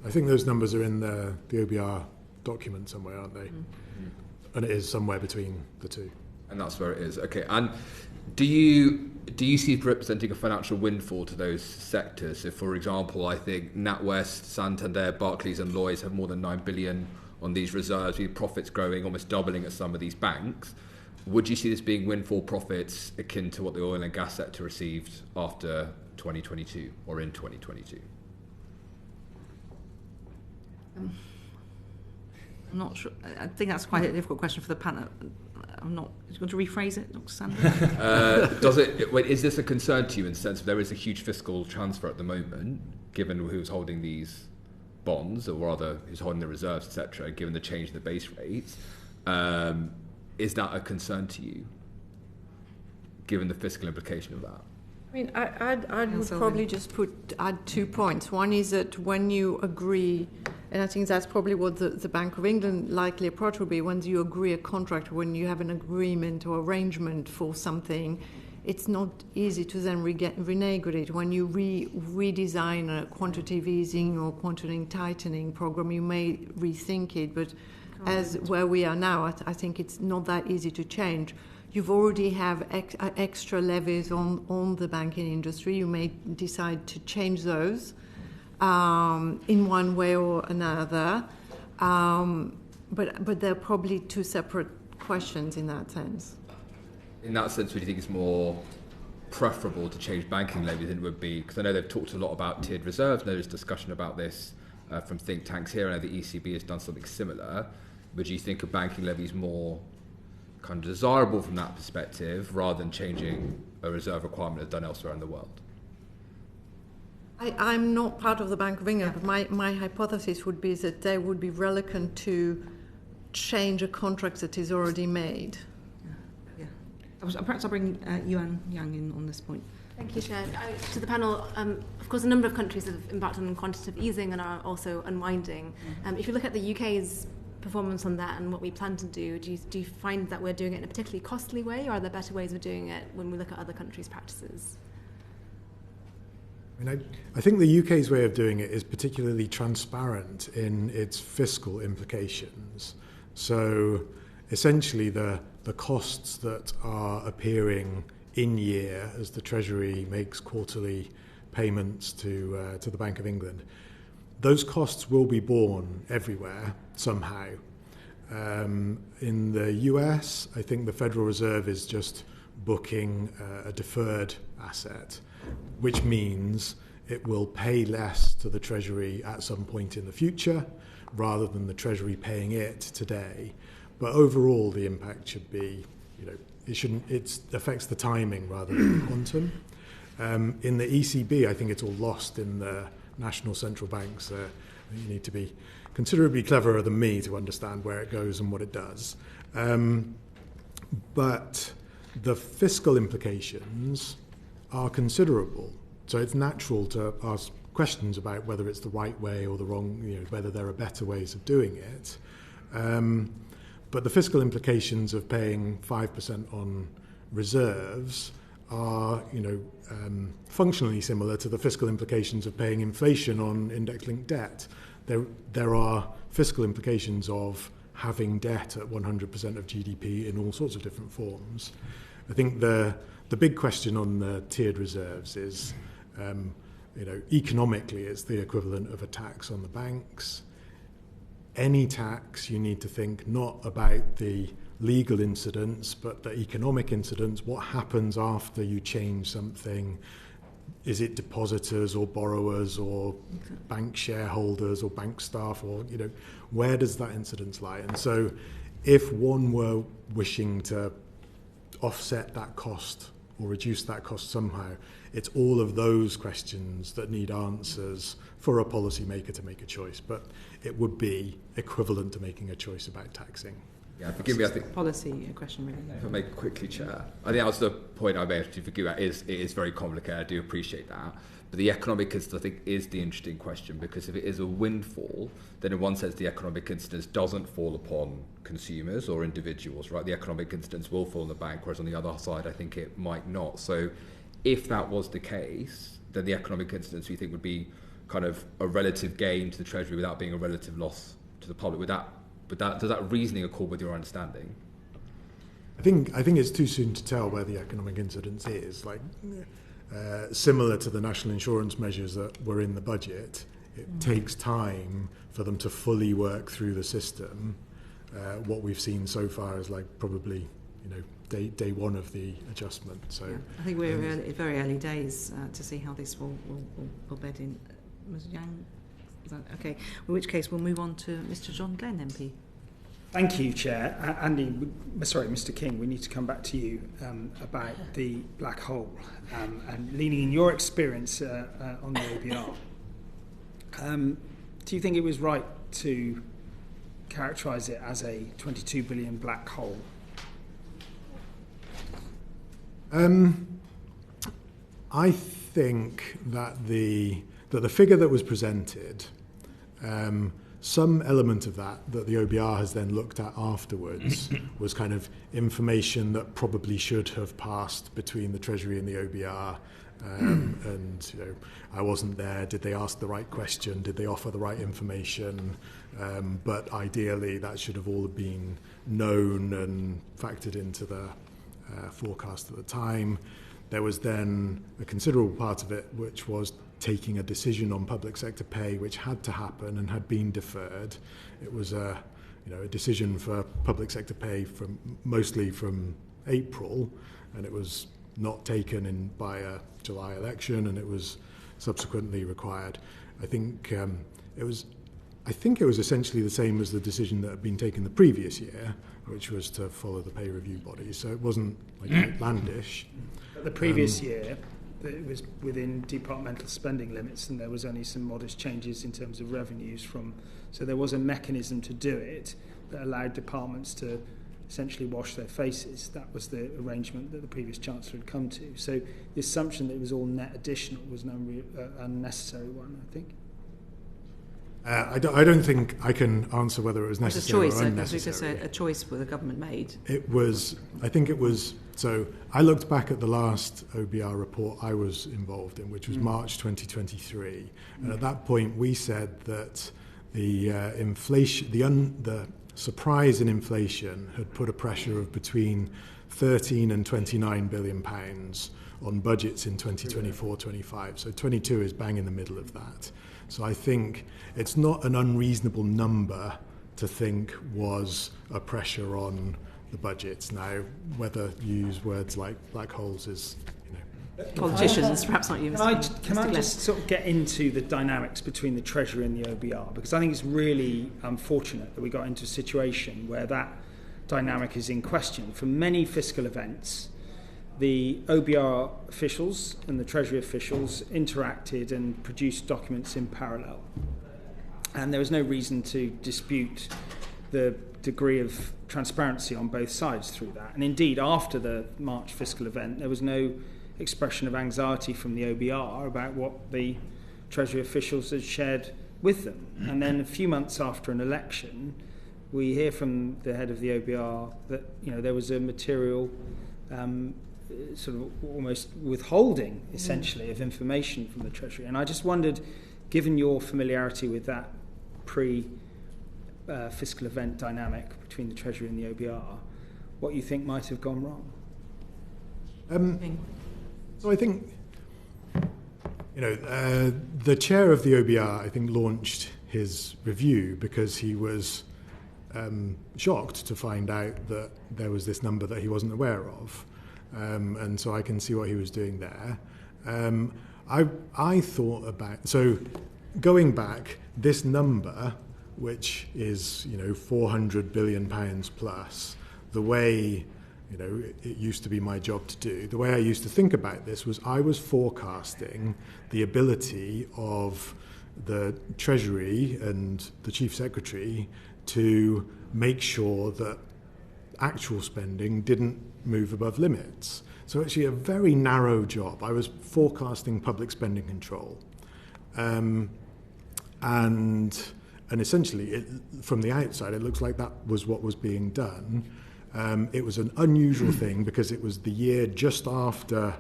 I think those numbers are in the OBR document somewhere, aren't they? Mm-hmm. And it is somewhere between the two. And that's where it is. Okay. And do you see it representing a financial windfall to those sectors? So, for example, I think NatWest, Santander, Barclays and Lloyds have more than 9 billion on these reserves, with profits growing, almost doubling at some of these banks. Would you see this being windfall profits akin to what the oil and gas sector received after 2022 or in 2022? I'm not sure. I think that's quite a difficult question for the panel. I'm not. Do you want to rephrase it, Dr. Sander? Is this a concern to you in the sense that there is a huge fiscal transfer at the moment, given who's holding these bonds, or rather who's holding the reserves, etc., given the change in the base rates? Is that a concern to you, given the fiscal implication of that? I mean, I would probably just add 2 points. One is that when you agree, and I think that's probably what the Bank of England likely approach will be, when you agree a contract, when you have an agreement or arrangement for something, it's not easy to then renegotiate. When you redesign a quantitative easing or quantitative tightening program, you may rethink it, but as where we are now, I think it's not that easy to change. You've already have extra levies on the banking industry. You may decide to change those in one way or another. But they're probably two separate questions in that sense. In that sense, would you think it's more preferable to change banking levies than it would be? Because I know they've talked a lot about tiered reserves. I know there's discussion about this from think tanks here. I know the ECB has done something similar. Would you think a banking levy is more kind of desirable from that perspective rather than changing a reserve requirement that's done elsewhere in the world? I'm not part of the Bank of England, but my hypothesis would be that they would be reluctant to change a contract that is already made. Perhaps I'll bring Yael in on this point. Thank you, Chair. To the panel, of course, a number of countries have embarked on quantitative easing and are also unwinding. If you look at the UK's performance on that and what we plan to do, do you find that we're doing it in a particularly costly way, or are there better ways of doing it when we look at other countries' practices? I think the UK's way of doing it is particularly transparent in its fiscal implications. So essentially the costs that are appearing in year as the Treasury makes quarterly payments to the Bank of England, those costs will be borne everywhere somehow. In the US, I think the Federal Reserve is just booking a deferred asset, which means it will pay less to the Treasury at some point in the future rather than the Treasury paying it today. But overall, the impact should be, it affects the timing rather than the quantum. In the ECB, I think it's all lost in the national central banks. You need to be considerably cleverer than me to understand where it goes and what it does. But the fiscal implications are considerable. So it's natural to ask questions about whether it's the right way or the wrong, whether there are better ways of doing it. But the fiscal implications of paying 5% on reserves are, functionally similar to the fiscal implications of paying inflation on index-linked debt. there are fiscal implications of having debt at 100% of GDP in all sorts of different forms. I think the big question on the tiered reserves is, economically it's the equivalent of a tax on the banks. Any tax, you need to think not about the legal incidents, but the economic incidents. What happens after you change something? Is it depositors or borrowers or bank shareholders or bank staff, or where does that incidence lie? And so if one were wishing to offset that cost or reduce that cost somehow, it's all of those questions that need answers for a policymaker to make a choice. But it would be equivalent to making a choice about taxing. Yeah, forgive me, I think... Policy question, really. If I may quickly, Chair. I think that was the point I made, to forgive that. It is very complicated, I do appreciate that. But the economic incidence, I think, is the interesting question, because if it is a windfall, then in one sense the economic incidence doesn't fall upon consumers or individuals, right? The economic incidence will fall on the bank, whereas on the other side I think it might not. So if that was the case, then the economic incidence, we think, would be kind of a relative gain to the Treasury without being a relative loss to the public. Does that reasoning accord with your understanding? I think it's too soon to tell where the economic incidence is. Similar to the national insurance measures that were in the budget, it takes time for them to fully work through the system. What we've seen so far is probably day one of the adjustment. So yeah, I think we're very early days to see how this will bed in. Ms. Yang. Okay, in which case we'll move on to Mr. John Glenn, MP. Thank you, Chair. Mr. King, we need to come back to you about the black hole and leaning on your experience on the OBR. Do you think it was right to characterise it as a 22 billion black hole? I think that the figure that was presented, some element of that the OBR has then looked at afterwards was kind of information that probably should have passed between the Treasury and the OBR. And I wasn't there. Did they ask the right question? Did they offer the right information? But ideally, that should have all been known and factored into the forecast at the time. There was then a considerable part of it which was taking a decision on public sector pay, which had to happen and had been deferred. It was a decision for public sector pay mostly from April, and it was not taken by a July election, and it was subsequently required. I think it was essentially the same as the decision that had been taken the previous year, which was to follow the pay review body. So it wasn't outlandish. But the previous year, it was within departmental spending limits, and there was only some modest changes in terms of revenues so there was a mechanism to do it that allowed departments to essentially wash their faces. That was the arrangement that the previous Chancellor had come to. So the assumption that it was all net additional was an unnecessary one, I think. I don't think I can answer whether it was necessary or unnecessary. It's a choice the government made. So I looked back at the last OBR report I was involved in, which was March 2023. And at that point, we said that the surprise in inflation had put a pressure of between 13 and 29 billion pounds on budgets in 2024-25. So 22 is bang in the middle of that. So I think it's not an unreasonable number to think was a pressure on the budgets. Now, whether you use words like black holes is, politicians, perhaps not you. Can I just sort of get into the dynamics between the Treasury and the OBR? Because I think it's really unfortunate that we got into a situation where that dynamic is in question. For many fiscal events, the OBR officials and the Treasury officials interacted and produced documents in parallel. And there was no reason to dispute the degree of transparency on both sides through that. And indeed, after the March fiscal event, there was no expression of anxiety from the OBR about what the Treasury officials had shared with them. And then a few months after an election, we hear from the head of the OBR that there was a material sort of almost withholding, essentially, of information from the Treasury. And I just wondered, given your familiarity with that fiscal event dynamic between the Treasury and the OBR, what you think might have gone wrong? So I think, the chair of the OBR, I think, launched his review because he was shocked to find out that there was this number that he wasn't aware of. And so I can see what he was doing there. I thought about, so going back, this number, which is, £400 billion plus, the way, it used to be my job to do, the way I used to think about this was I was forecasting the ability of the Treasury and the Chief Secretary to make sure that actual spending didn't move above limits. So actually a very narrow job. I was forecasting public spending control. And essentially, from the outside, it looks like that was what was being done. It was an unusual thing because it was the year just after,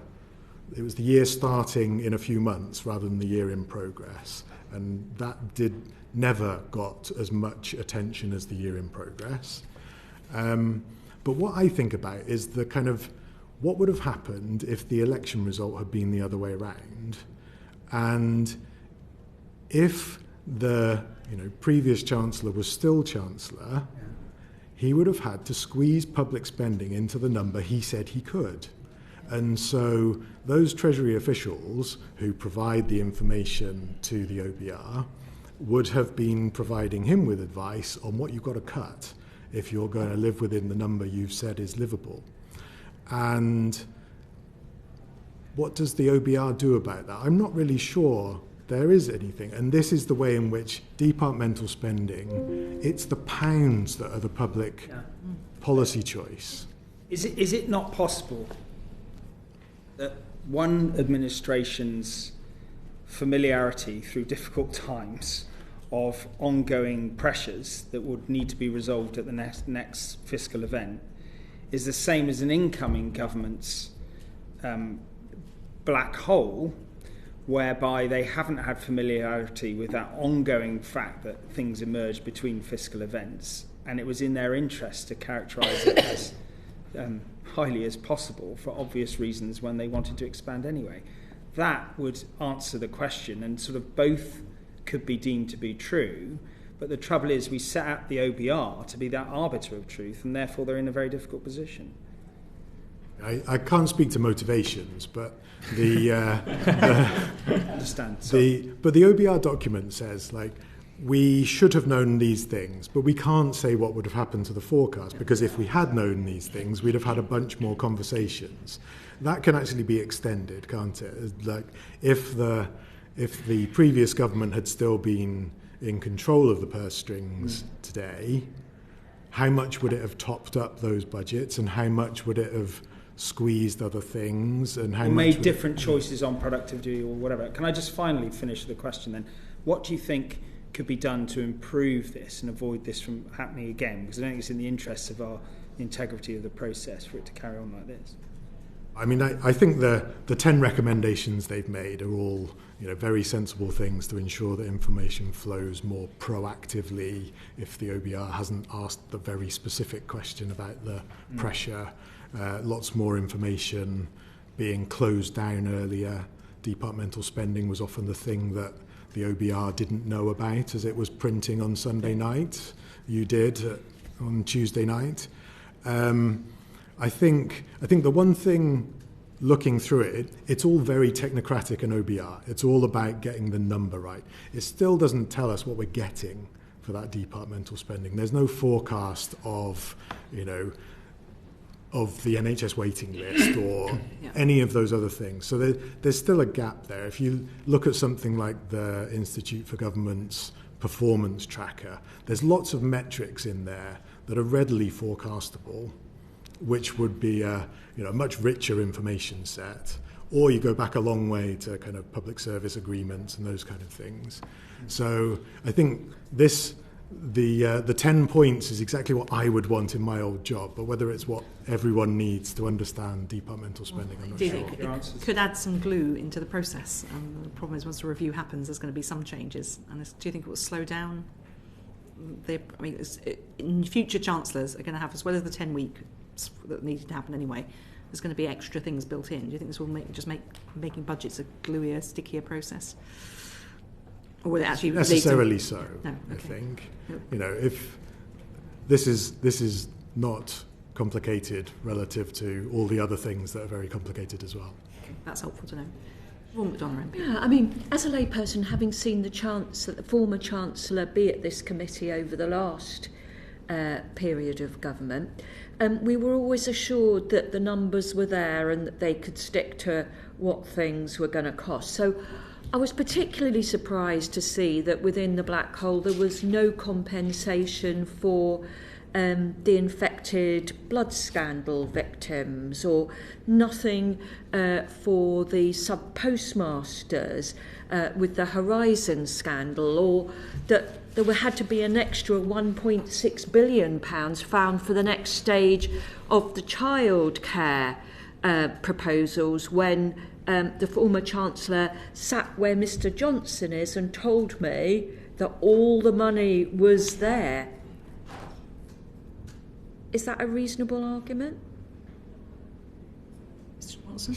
it was the year starting in a few months rather than the year in progress. And that never got as much attention as the year in progress. But what I think about is the kind of, what would have happened if the election result had been the other way around? And if the previous Chancellor was still Chancellor, he would have had to squeeze public spending into the number he said he could. And so those Treasury officials who provide the information to the OBR would have been providing him with advice on what you've got to cut if you're going to live within the number you've said is livable. And what does the OBR do about that? I'm not really sure there is anything. And this is the way in which departmental spending, it's the pounds that are the public policy choice. Is it not possible that one administration's familiarity through difficult times of ongoing pressures that would need to be resolved at the next fiscal event is the same as an incoming government's black hole, whereby they haven't had familiarity with that ongoing fact that things emerge between fiscal events, and it was in their interest to characterise it as highly as possible for obvious reasons when they wanted to expand anyway? That would answer the question, and sort of both could be deemed to be true, but the trouble is we set out the OBR to be that arbiter of truth, and therefore they're in a very difficult position. I can't speak to motivations, but the understand. But the OBR document says, we should have known these things, but we can't say what would have happened to the forecast, because if we had known these things, we'd have had a bunch more conversations. That can actually be extended, can't it? If the previous government had still been in control of the purse strings today, how much would it have topped up those budgets, and how much would it have squeezed other things, and how much made different choices on productivity or whatever? Can I just finally finish the question then? What do you think could be done to improve this and avoid this from happening again? Because I don't think it's in the interests of the integrity of the process for it to carry on like this. I mean, I think the 10 recommendations they've made are all very sensible things to ensure that information flows more proactively if the OBR hasn't asked the very specific question about the pressure. Lots more information being closed down earlier. Departmental spending was often the thing that the OBR didn't know about as it was printing on Sunday night. You did on Tuesday night. I think the one thing, looking through it, it's all very technocratic in OBR. It's all about getting the number right. It still doesn't tell us what we're getting for that departmental spending. There's no forecast of the NHS waiting list or any of those other things. So there's still a gap there. If you look at something like the Institute for Government's performance tracker, there's lots of metrics in there that are readily forecastable, which would be a much richer information set. Or you go back a long way to kind of public service agreements and those kind of things. So I think the 10 points is exactly what I would want in my old job, but whether it's what everyone needs to understand departmental spending, I'm not sure. It could add some glue into the process. The problem is once the review happens, there's going to be some changes. And do you think it will slow down future chancellors are going to have, as well as the 10 weeks that needed to happen anyway, there's going to be extra things built in. Do you think this will make making budgets a gluier, stickier process? Or will it actually necessarily so? No, okay. I think if this is not complicated relative to all the other things that are very complicated as well. Okay, that's helpful to know. McDonough. Yeah, I mean, as a layperson, having seen the former Chancellor be at this committee over the last period of government, we were always assured that the numbers were there and that they could stick to what things were going to cost. So I was particularly surprised to see that within the black hole there was no compensation for the infected blood scandal victims, or nothing for the sub-postmasters with the Horizon scandal, or that there had to be an extra £1.6 billion found for the next stage of the childcare proposals when the former Chancellor sat where Mr Johnson is and told me that all the money was there. Is that a reasonable argument? Mr Johnson?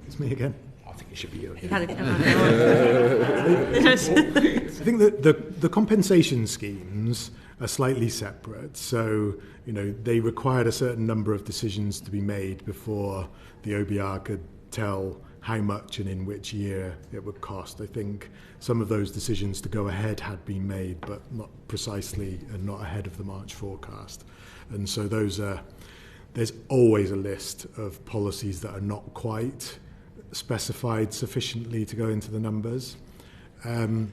It's me again. I think it should be you again. I think that the compensation schemes are slightly separate. So, they required a certain number of decisions to be made before the OBR could tell how much and in which year it would cost. I think some of those decisions to go ahead had been made, but not precisely and not ahead of the March forecast. And so there's always a list of policies that are not quite specified sufficiently to go into the numbers. The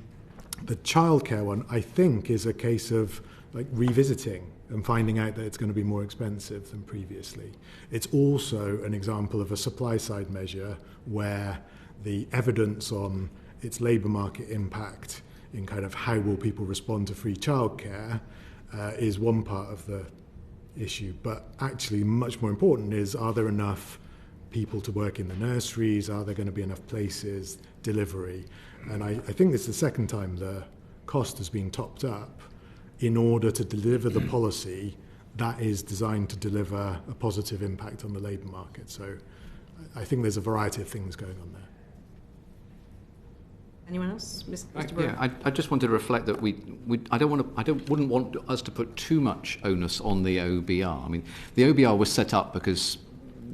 childcare one, I think, is a case of revisiting and finding out that it's going to be more expensive than previously. It's also an example of a supply side measure where the evidence on its labour market impact in kind of how will people respond to free childcare is one part of the issue. But actually much more important is, are there enough people to work in the nurseries? Are there going to be enough places? Delivery. And I think it's the second time the cost has been topped up in order to deliver the policy that is designed to deliver a positive impact on the labour market. So I think there's a variety of things going on there. Anyone else? Mr. Yeah, I just wanted to reflect that wouldn't want us to put too much onus on the OBR. I mean, the OBR was set up because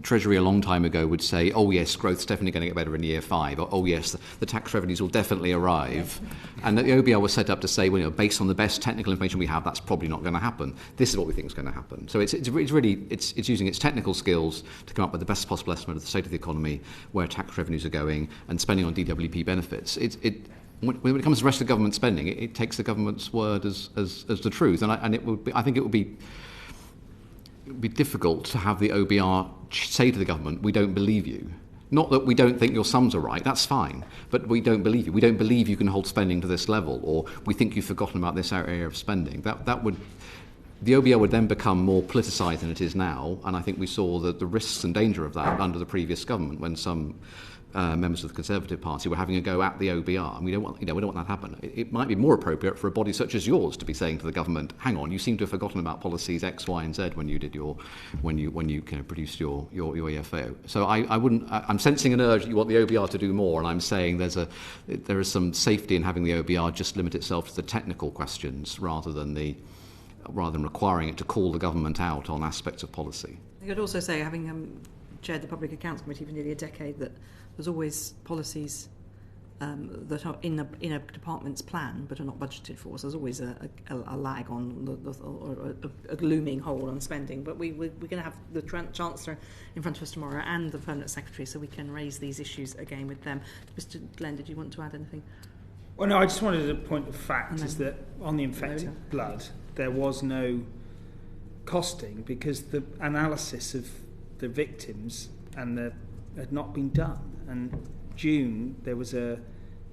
Treasury a long time ago would say, oh yes, growth's definitely going to get better in year 5, or oh yes, the tax revenues will definitely arrive. And that the OBR was set up to say, well, based on the best technical information we have, that's probably not going to happen. This is what we think is going to happen. So it's using its technical skills to come up with the best possible estimate of the state of the economy, where tax revenues are going, and spending on DWP benefits. When it comes to the rest of the government spending, it takes the government's word as the truth, and I think it would be difficult to have the OBR say to the government, we don't believe you. Not that we don't think your sums are right, that's fine, but we don't believe you. We don't believe you can hold spending to this level, or we think you've forgotten about this area of spending. The OBR would then become more politicised than it is now, and I think we saw the risks and danger of that under the previous government when some members of the Conservative Party were having a go at the OBR, and we don't want that to happen. It might be more appropriate for a body such as yours to be saying to the government, "Hang on, you seem to have forgotten about policies X, Y, and Z when you did when you produced your EFO." So I'm sensing an urge that you want the OBR to do more, and I'm saying there is some safety in having the OBR just limit itself to the technical questions rather than requiring it to call the government out on aspects of policy. I could also say, having chaired the Public Accounts Committee for nearly a decade, that there's always policies that are in a department's plan but are not budgeted for. So there's always a lag on a looming hole on spending. But we're going to have the Chancellor in front of us tomorrow and the Permanent Secretary, so we can raise these issues again with them. Mr. Glenn, did you want to add anything? Well, no, I just wanted to point the fact is that on the infected blood, there was no costing because the analysis of the victims had not been done. And June, there was a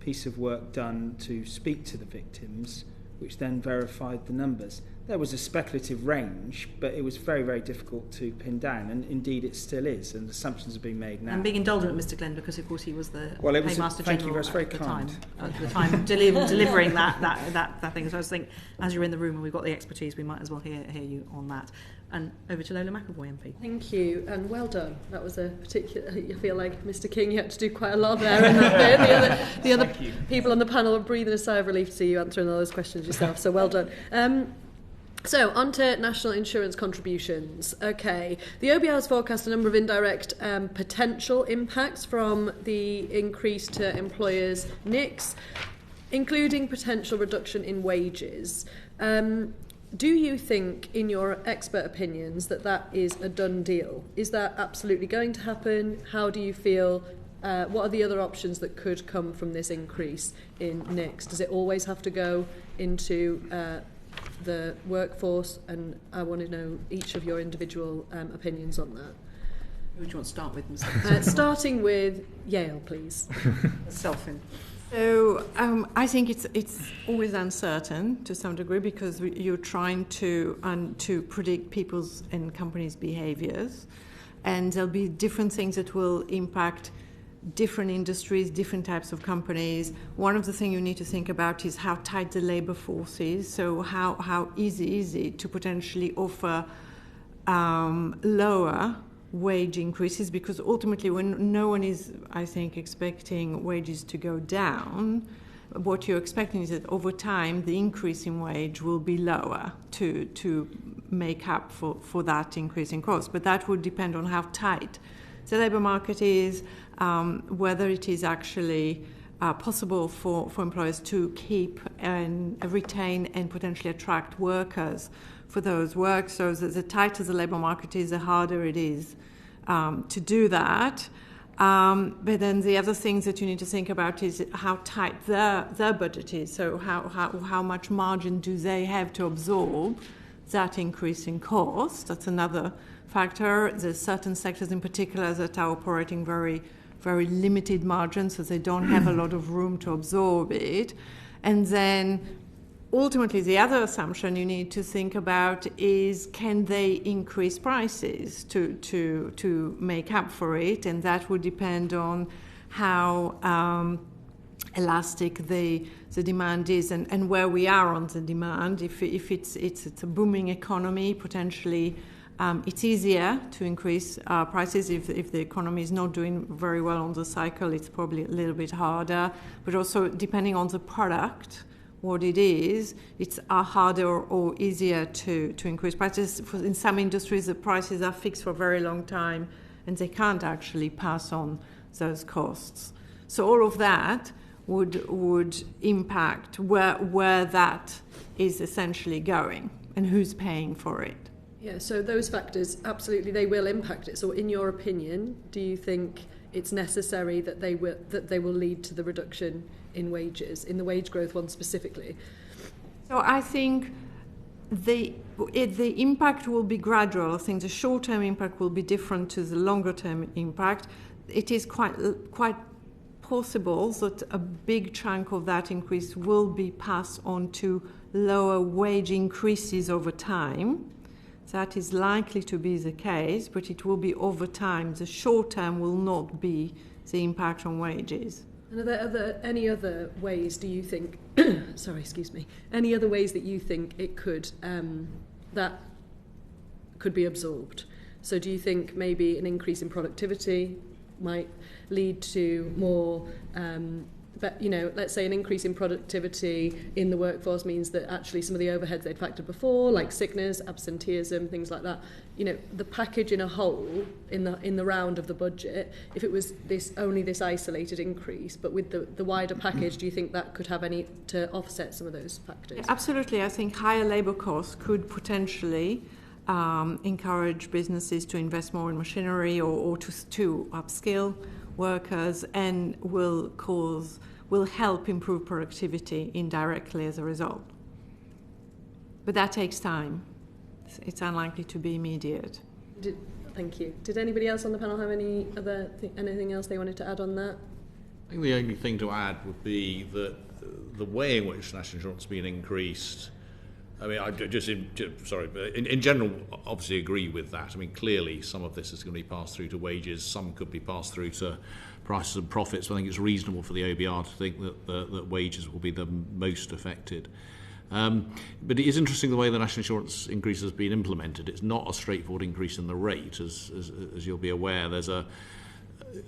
piece of work done to speak to the victims, which then verified the numbers. There was a speculative range, but it was very, very difficult to pin down, and indeed it still is, and assumptions are being made now. And being indulgent with Mr Glenn, because of course he was the Paymaster thank you, General that's very at the kind. time delivering that thing. So I just think, as you're in the room and we've got the expertise, we might as well hear you on that. And over to Lola McAvoy, MP. Thank you, and well done. That was a particular. I feel like Mr King, you had to do quite a lot there in that bit. The other people on the panel are breathing a sigh of relief to see you answering all those questions yourself. So well done. So, on to national insurance contributions. Okay, the OBR has forecast a number of indirect potential impacts from the increase to employers' NICs, including potential reduction in wages. Do you think, in your expert opinions, that is a done deal? Is that absolutely going to happen? How do you feel? What are the other options that could come from this increase in NICs? Does it always have to go into the workforce? And I want to know each of your individual opinions on that. Who do you want to start with, Mr. Starting with Yael, please. Selfin. So I think it's always uncertain to some degree, because you're trying to predict people's and companies' behaviours, and there'll be different things that will impact different industries, different types of companies. One of the things you need to think about is how tight the labour force is. So how easy is it to potentially offer lower wage increases, because ultimately when no one is, I think, expecting wages to go down, what you're expecting is that over time the increase in wage will be lower to make up for that increase in cost. But that would depend on how tight the labour market is, whether it is actually possible for employers to keep and retain and potentially attract workers for those work. So the tighter the labour market is, the harder it is to do that. But then the other things that you need to think about is how tight their budget is. So how much margin do they have to absorb that increase in cost? That's another factor. There's certain sectors in particular that are operating very, very limited margins, so they don't have a lot of room to absorb it. And then ultimately, the other assumption you need to think about is, can they increase prices to make up for it? And that would depend on how elastic the demand is and where we are on the demand. If it's a booming economy, potentially it's easier to increase prices. If the economy is not doing very well on the cycle, it's probably a little bit harder. But also, depending on the product, what it is, it's harder or easier to increase prices. In some industries, the prices are fixed for a very long time, and they can't actually pass on those costs. So all of that would impact where that is essentially going and who's paying for it. Yeah, so those factors, absolutely, they will impact it. So in your opinion, do you think it's necessary that they will lead to the reduction in wages, in the wage growth one specifically? So I think the impact will be gradual. I think the short-term impact will be different to the longer-term impact. It is quite possible that a big chunk of that increase will be passed on to lower wage increases over time. That is likely to be the case, but it will be over time. The short term will not be the impact on wages. And are there any other ways, do you think, any other ways that you think it could, that could be absorbed? So do you think maybe an increase in productivity might lead to more, let's say an increase in productivity in the workforce means that actually some of the overheads they'd factored before, like sickness, absenteeism, things like that, the package in a whole, in the round of the budget, if it was only this isolated increase, but with the wider package, do you think that could have any to offset some of those factors? Yeah, absolutely. I think higher labour costs could potentially encourage businesses to invest more in machinery or to upskill workers, and will help improve productivity indirectly as a result. But that takes time. It's unlikely to be immediate. Thank you. Did anybody else on the panel have anything else they wanted to add on that? I think the only thing to add would be that the way in which national insurance has been increased, I mean, in general, obviously agree with that. I mean, clearly some of this is going to be passed through to wages, some could be passed through to prices and profits. I think it's reasonable for the OBR to think that wages will be the most affected. But it is interesting the way the national insurance increase has been implemented. It's not a straightforward increase in the rate, as you'll be aware. There's a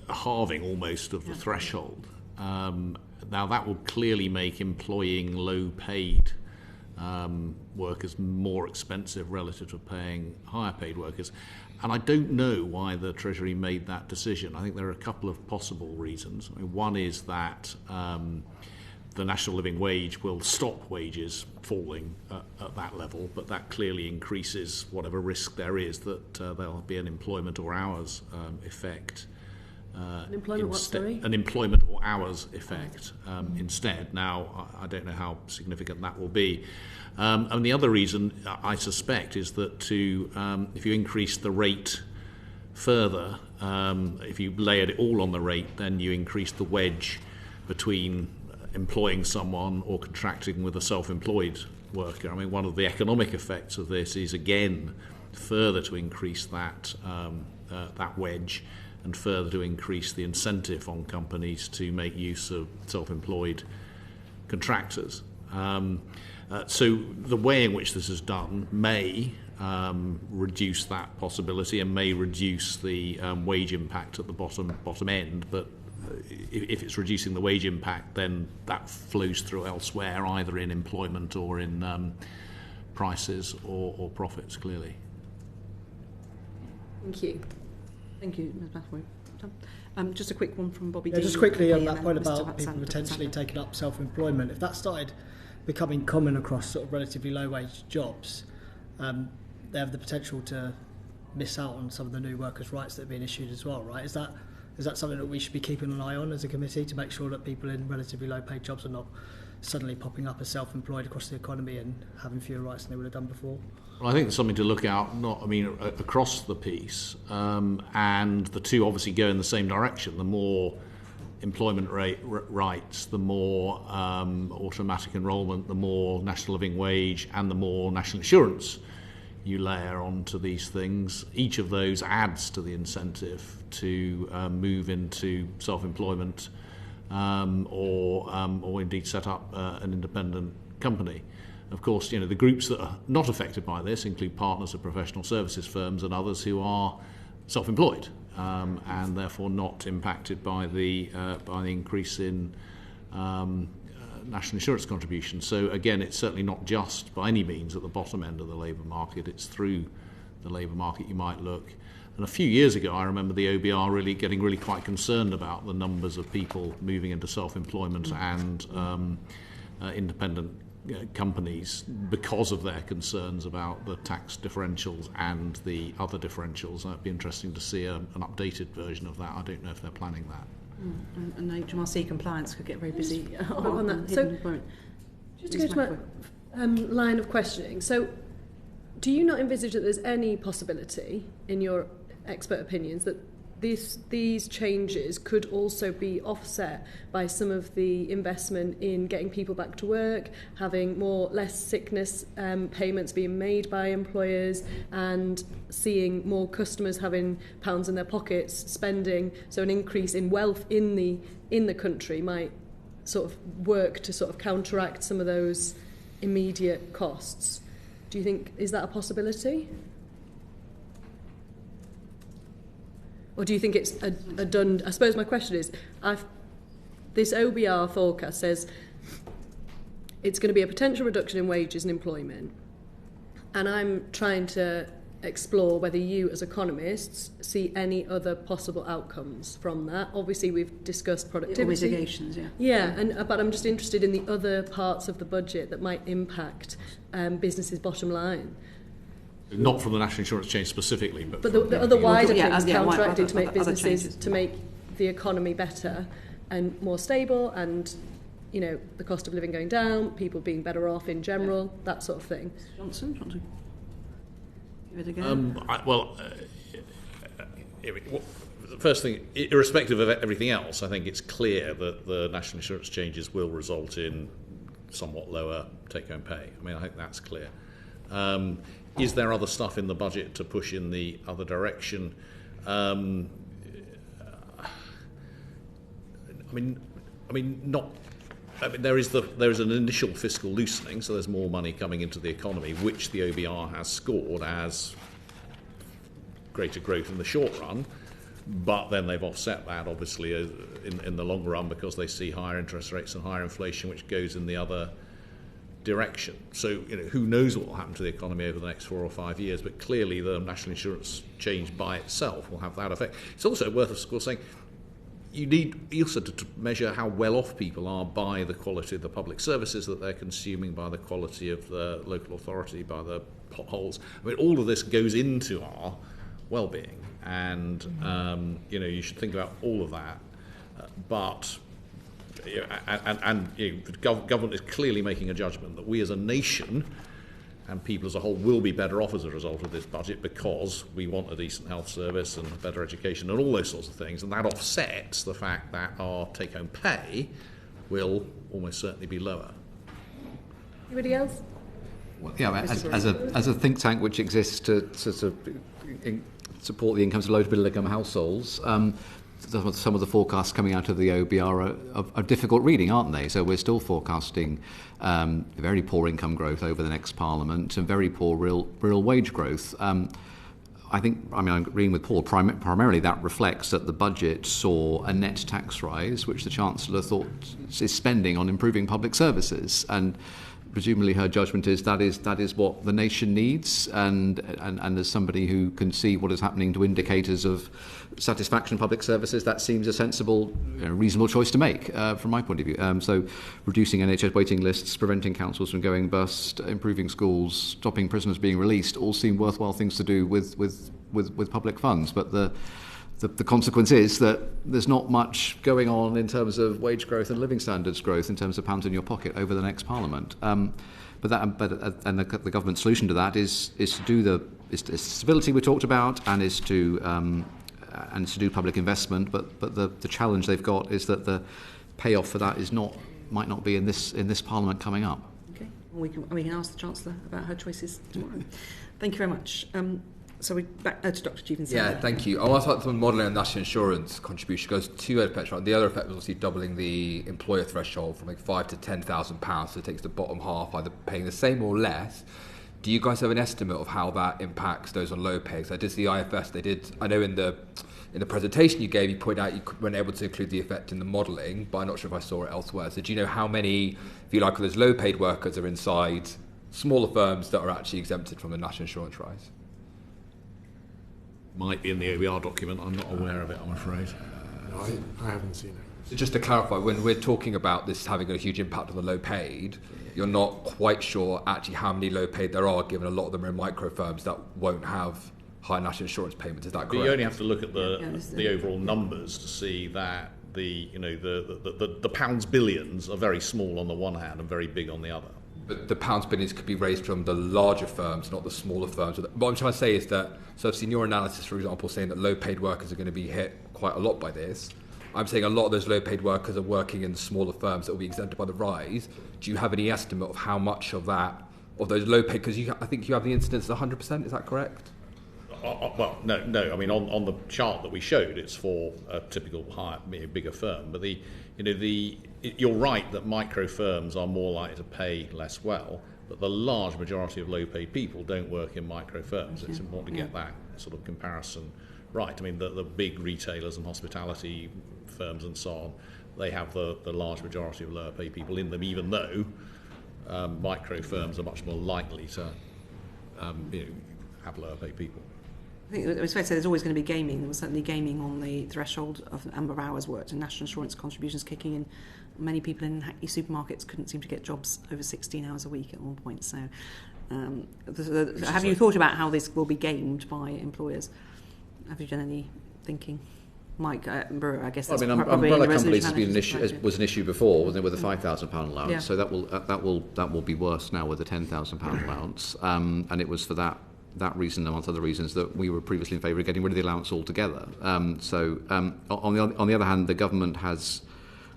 halving almost of the threshold. Now that will clearly make employing low-paid workers more expensive relative to paying higher-paid workers. And I don't know why the Treasury made that decision. I think there are a couple of possible reasons. I mean, one is that the national living wage will stop wages falling at that level, but that clearly increases whatever risk there is that there'll be an employment or hours effect. An employment or hours effect instead. Now, I don't know how significant that will be. And the other reason, I suspect, is that if you increase the rate further, if you layered it all on the rate, then you increase the wedge between employing someone or contracting with a self-employed worker. I mean, one of the economic effects of this is, again, further to increase that wedge and further to increase the incentive on companies to make use of self-employed contractors. So the way in which this is done may reduce that possibility and may reduce the wage impact at the bottom end, but if it's reducing the wage impact, then that flows through elsewhere, either in employment or in prices or profits, clearly. Thank you. Thank you, Ms. Bathwaite. Just a quick one from Bobby. Just quickly on that point about people potentially taking up self-employment. If that started becoming common across sort of relatively low-wage jobs, they have the potential to miss out on some of the new workers' rights that have been issued as well, right? Is that something that we should be keeping an eye on as a committee to make sure that people in relatively low-paid jobs are not suddenly popping up as self-employed across the economy and having fewer rights than they would have done before? Well, I think it's something to look out, across the piece, and the two obviously go in the same direction. The more employment rights, the more automatic enrolment, the more national living wage, and the more national insurance you layer onto these things. Each of those adds to the incentive to move into self-employment or indeed set up an independent company. Of course, the groups that are not affected by this include partners of professional services firms and others who are self-employed and therefore not impacted by the increase in national insurance contributions. So again, it's certainly not just by any means at the bottom end of the labour market. It's through the labour market you might look. And a few years ago, I remember the OBR getting really quite concerned about the numbers of people moving into self-employment and independent companies because of their concerns about the tax differentials and the other differentials. It'd be interesting to see an updated version of that. I don't know if they're planning that. And HMRC compliance could get very busy on that. So, just to go to my line of questioning. So, do you not envisage that there's any possibility, in your expert opinions, that these changes could also be offset by some of the investment in getting people back to work, having less sickness payments being made by employers, and seeing more customers having pounds in their pockets, spending? So an increase in wealth in the country might sort of work to sort of counteract some of those immediate costs. Do you think, is that a possibility? Or do you think it's a done... I suppose my question is, this OBR forecast says it's going to be a potential reduction in wages and employment. And I'm trying to explore whether you, as economists, see any other possible outcomes from that. Obviously, we've discussed productivity. Mitigations, yeah. Yeah, but I'm just interested in the other parts of the budget that might impact businesses' bottom line. Not from the national insurance change specifically, but the other wider things counteracting to make businesses, to make the economy better and more stable, and the cost of living going down, people being better off in general, that sort of thing. Johnson, do you want to give it a go? The first thing, irrespective of everything else, I think it's clear that the national insurance changes will result in somewhat lower take-home pay. I mean, I think that's clear. Is there other stuff in the budget to push in the other direction? I mean, there is an initial fiscal loosening, so there's more money coming into the economy, which the OBR has scored as greater growth in the short run. But then they've offset that, obviously, in the long run, because they see higher interest rates and higher inflation, which goes in the other direction. So, who knows what will happen to the economy over the next 4 or 5 years, but clearly the national insurance change by itself will have that effect. It's also worth, of course, saying you need also to measure how well off people are by the quality of the public services that they're consuming, by the quality of the local authority, by the potholes. I mean, all of this goes into our well-being, and you should think about all of that. The government is clearly making a judgment that we as a nation and people as a whole will be better off as a result of this budget, because we want a decent health service and better education and all those sorts of things, and that offsets the fact that our take-home pay will almost certainly be lower. Anybody else? Well, yeah, as a think tank which exists to support the incomes of low to middle income households, some of the forecasts coming out of the OBR are difficult reading, aren't they? So we're still forecasting very poor income growth over the next Parliament and very poor real wage growth. I'm agreeing with Paul. Primarily that reflects that the budget saw a net tax rise, which the Chancellor thought is spending on improving public services, and presumably her judgment is that is what the nation needs, and as somebody who can see what is happening to indicators of satisfaction in public services, that seems a sensible, reasonable choice to make from my point of view. So reducing NHS waiting lists, preventing councils from going bust, improving schools, stopping prisoners being released, all seem worthwhile things to do with public funds. But the consequence is that there's not much going on in terms of wage growth and living standards growth in terms of pounds in your pocket over the next Parliament. But the government's solution to that is to do the stability we talked about, and is to do public investment. But the challenge they've got is that the payoff for that might not be in this Parliament coming up. Okay, we can ask the Chancellor about her choices tomorrow. Thank you very much. So we're back to Dr. Stevenson. Yeah, thank you. I want to start with modelling and national insurance contribution. Goes two effects, right? The other effect was obviously doubling the employer threshold from £5,000 to £10,000, so it takes the bottom half either paying the same or less. Do you guys have an estimate of how that impacts those on low pay? So I did the IFS. They did. I know in the presentation you gave, you pointed out you weren't able to include the effect in the modelling, but I'm not sure if I saw it elsewhere. So do you know how many, if you like, of those low paid workers are inside smaller firms that are actually exempted from the national insurance rise? Might be in the OBR document. I'm not aware of it, I'm afraid. I haven't seen it. So just to clarify, when we're talking about this having a huge impact on the low paid, you're not quite sure actually how many low paid there are, given a lot of them are in micro firms that won't have high national insurance payments. Is that correct? But you only have to look at the overall numbers to see that the pounds billions are very small on the one hand and very big on the other. But the pounds billions could be raised from the larger firms, not the smaller firms. What I'm trying to say is that, so I've seen your analysis, for example, saying that low-paid workers are going to be hit quite a lot by this. I'm saying a lot of those low-paid workers are working in smaller firms that will be exempted by the rise. Do you have any estimate of how much of those low-paid, because I think you have the incidence of 100%, is that correct? Well, no. I mean, on the chart that we showed, it's for a typical bigger firm. But you're right that micro firms are more likely to pay less well, but the large majority of low-paid people don't work in micro firms. It's important to get that sort of comparison right. I mean, the big retailers and hospitality firms and so on, they have the large majority of lower-paid people in them, even though micro firms are much more likely to have lower-paid people. I think it's fair to say there's always going to be gaming. There was certainly gaming on the threshold of the number of hours worked and national insurance contributions kicking in. Many people in Hackney supermarkets couldn't seem to get jobs over 16 hours a week at one point. So have you thought about how this will be gamed by employers? Have you done any thinking? Mike, Brewer, I guess that's probably umbrella companies was an issue before, wasn't it, with a £5,000 allowance. Yeah. So that will be worse now with a £10,000 allowance, and it was for that reason, amongst other reasons, that we were previously in favour of getting rid of the allowance altogether. On the other hand, the government has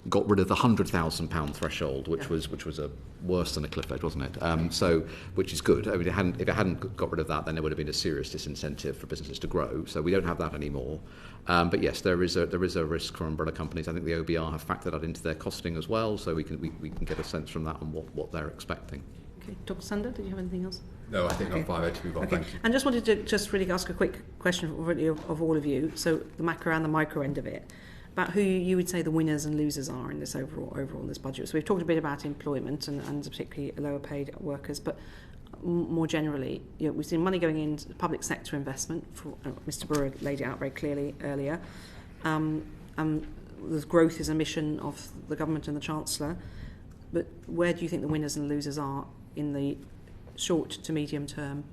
got rid of the £100,000 threshold, which was a worse than a cliff edge, wasn't it? So, which is good. I mean, if it hadn't got rid of that, then there would have been a serious disincentive for businesses to grow. So we don't have that anymore. But yes, there is a risk for umbrella companies. I think the OBR have factored that into their costing as well, so we can get a sense from that on what they're expecting. Okay, Dr. Sander, did you have anything else? No, I think I'm fine to move on. Thank you. And just wanted to just really ask a quick question of all of you. So the macro and the micro end of it, about who you would say the winners and losers are in this overall in this budget. So we've talked a bit about employment and particularly lower paid workers, but more generally, we've seen money going into public sector investment. Mr. Brewer laid it out very clearly earlier. The growth is a mission of the government and the Chancellor. But where do you think the winners and losers are in the short to medium term?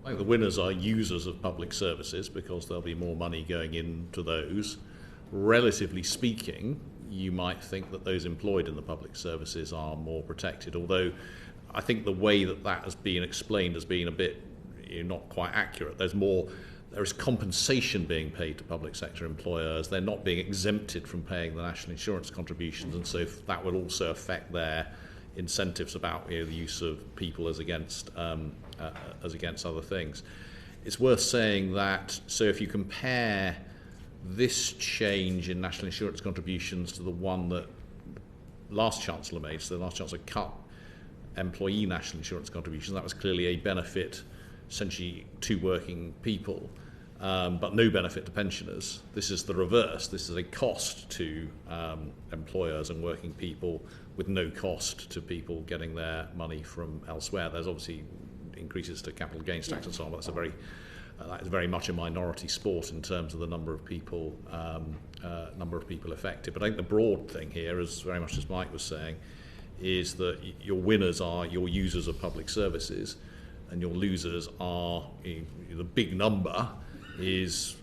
I think the winners are users of public services because there'll be more money going into those. Relatively speaking, you might think that those employed in the public services are more protected, although I think the way that has been explained has been a bit not quite accurate. There is compensation being paid to public sector employers. They're not being exempted from paying the national insurance contributions, and so that will also affect their incentives about the use of people as against other things. It's worth saying that, so if you compare this change in national insurance contributions to the one that last Chancellor made, so the last Chancellor cut employee national insurance contributions, that was clearly a benefit essentially to working people, but no benefit to pensioners. This is the reverse. This is a cost to employers and working people with no cost to people getting their money from elsewhere. There's obviously increases to capital gains tax and so on, but that is very much a minority sport in terms of the number of people affected. But I think the broad thing here, is very much as Mike was saying, is that your winners are your users of public services, and your losers are the big number is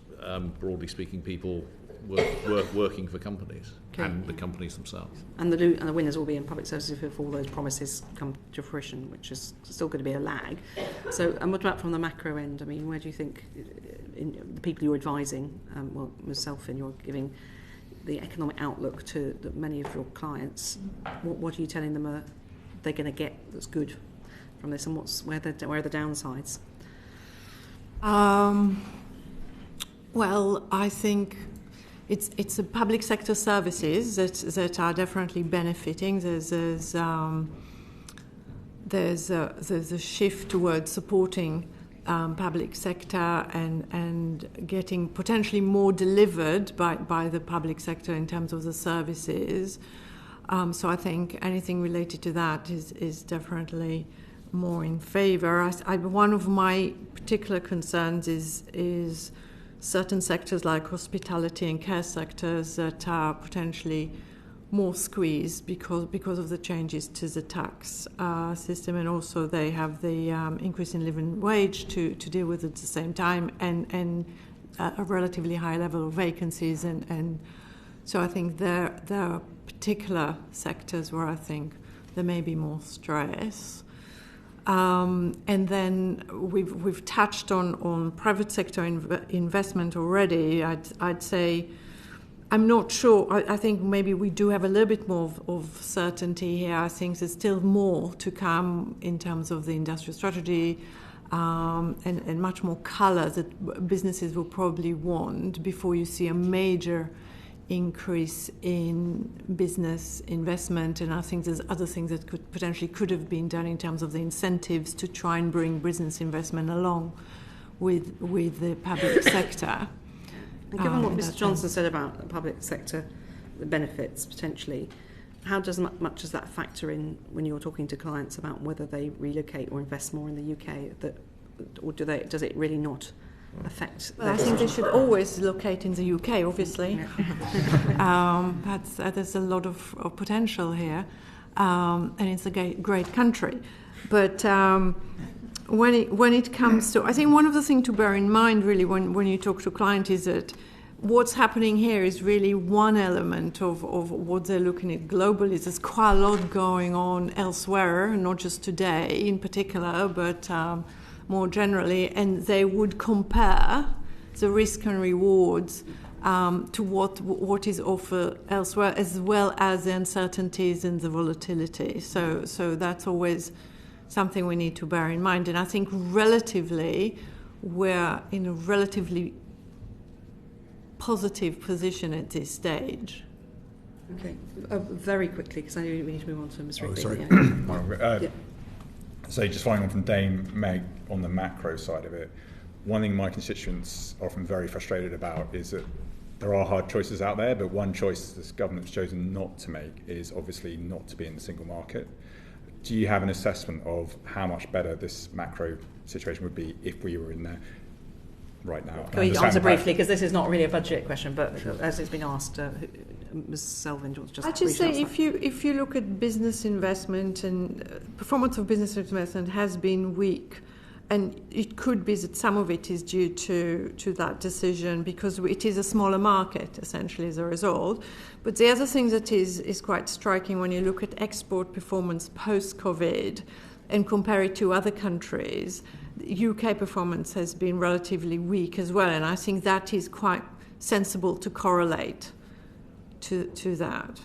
broadly speaking people working for companies and the companies themselves. And the winners will be in public services if all those promises come to fruition, which is still going to be a lag. So, and what about from the macro end? I mean, where do you think the people you're advising, Ms. Selfin, you're giving the economic outlook to many of your clients? What are you telling them they're going to get that's good from this, and where are the downsides? Well, I think it's the public sector services that are definitely benefiting. There's a shift towards supporting public sector and getting potentially more delivered by the public sector in terms of the services. So I think anything related to that is definitely more in favour. One of my particular concerns is certain sectors like hospitality and care sectors that are potentially more squeezed because of the changes to the tax system, and also they have the increase in living wage to deal with at the same time, and a relatively high level of vacancies, and so I think there are particular sectors where I think there may be more stress. And then we've touched on private sector investment already. I'd say I'm not sure. I think maybe we do have a little bit more of certainty here. I think there's still more to come in terms of the industrial strategy and much more colour that businesses will probably want before you see a major increase in business investment. And I think there's other things that could have been done in terms of the incentives to try and bring business investment along with the public sector. And given what Mr. Johnson said about the public sector, the benefits potentially, how much does that factor in when you're talking to clients about whether they relocate or invest more in the UK? Or does it really not affect? Well, I think they should always locate in the UK, obviously. There's a lot of potential here, and it's a great country. But when it comes to, I think one of the things to bear in mind really when you talk to clients is that what's happening here is really one element of what they're looking at globally. There's quite a lot going on elsewhere, not just today in particular, but more generally, and they would compare the risk and rewards to what is offered elsewhere, as well as the uncertainties and the volatility. So that's always something we need to bear in mind. And I think relatively, we're in a relatively positive position at this stage. Okay, very quickly, because I know we need to move on to Ms. Rigby. Sorry. Yeah. So just following on from Dame Meg on the macro side of it, one thing my constituents are often very frustrated about is that there are hard choices out there, but one choice this government's chosen not to make is obviously not to be in the single market. Do you have an assessment of how much better this macro situation would be if we were in there right now? Can we answer briefly, because this is not really a budget question, but sure. As it's been asked, Ms. Selfin, do you want to just I'd just say if you look at business investment, and performance of business investment has been weak, and it could be that some of it is due to that decision, because it is a smaller market essentially as a result. But the other thing that is quite striking when you look at export performance post-COVID and compare it to other countries, UK performance has been relatively weak as well, and I think that is quite sensible to correlate to that.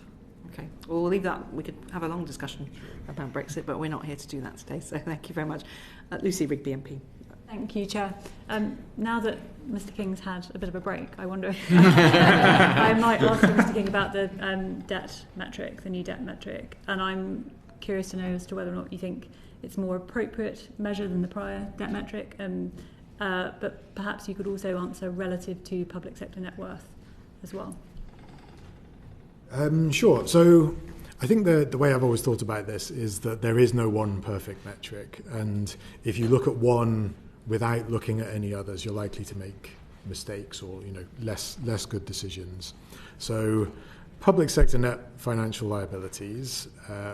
Okay, well, we'll leave that. We could have a long discussion about Brexit, but we're not here to do that today, so thank you very much. Lucy Rigby MP. Thank you, Chair. Now that Mr King's had a bit of a break, I wonder if I might ask Mr King about the debt metric, the new debt metric, and I'm curious to know as to whether or not you think it's a more appropriate measure than the prior debt metric, but perhaps you could also answer relative to public sector net worth as well. Sure. So I think the way I've always thought about this is that there is no one perfect metric, and if you look at one without looking at any others, you're likely to make mistakes or less good decisions. So public sector net financial liabilities,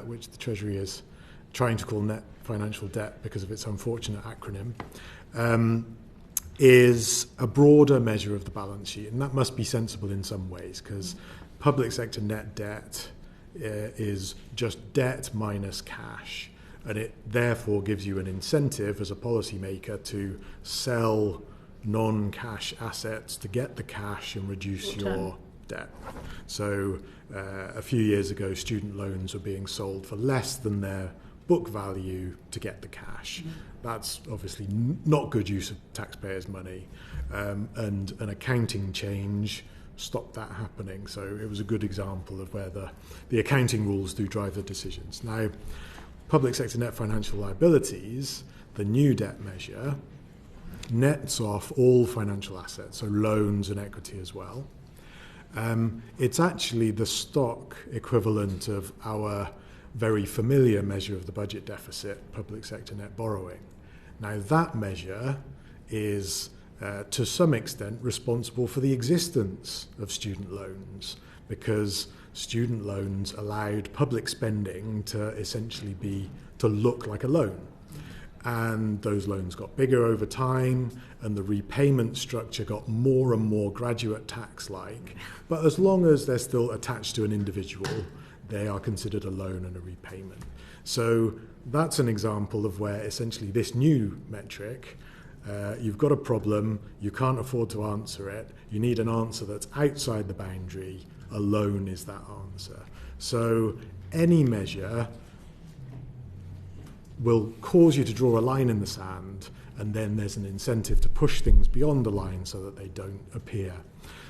which the Treasury is trying to call net financial debt because of its unfortunate acronym, is a broader measure of the balance sheet, and that must be sensible in some ways, because public sector net debt is just debt minus cash, and it therefore gives you an incentive as a policymaker to sell non-cash assets to get the cash and reduce your debt. So a few years ago, student loans were being sold for less than their book value to get the cash. That's obviously not good use of taxpayers' money, and an accounting change stopped that happening. So it was a good example of where the accounting rules do drive the decisions. Now, public sector net financial liabilities, the new debt measure, nets off all financial assets, so loans and equity as well. It's actually the stock equivalent of our very familiar measure of the budget deficit, public sector net borrowing. Now, that measure is to some extent responsible for the existence of student loans, because student loans allowed public spending to essentially look like a loan. And those loans got bigger over time, and the repayment structure got more and more graduate tax-like. But as long as they're still attached to an individual, they are considered a loan and a repayment. So that's an example of where essentially this new metric, you've got a problem, you can't afford to answer it, you need an answer that's outside the boundary, a loan is that answer. So any measure will cause you to draw a line in the sand, and then there's an incentive to push things beyond the line so that they don't appear.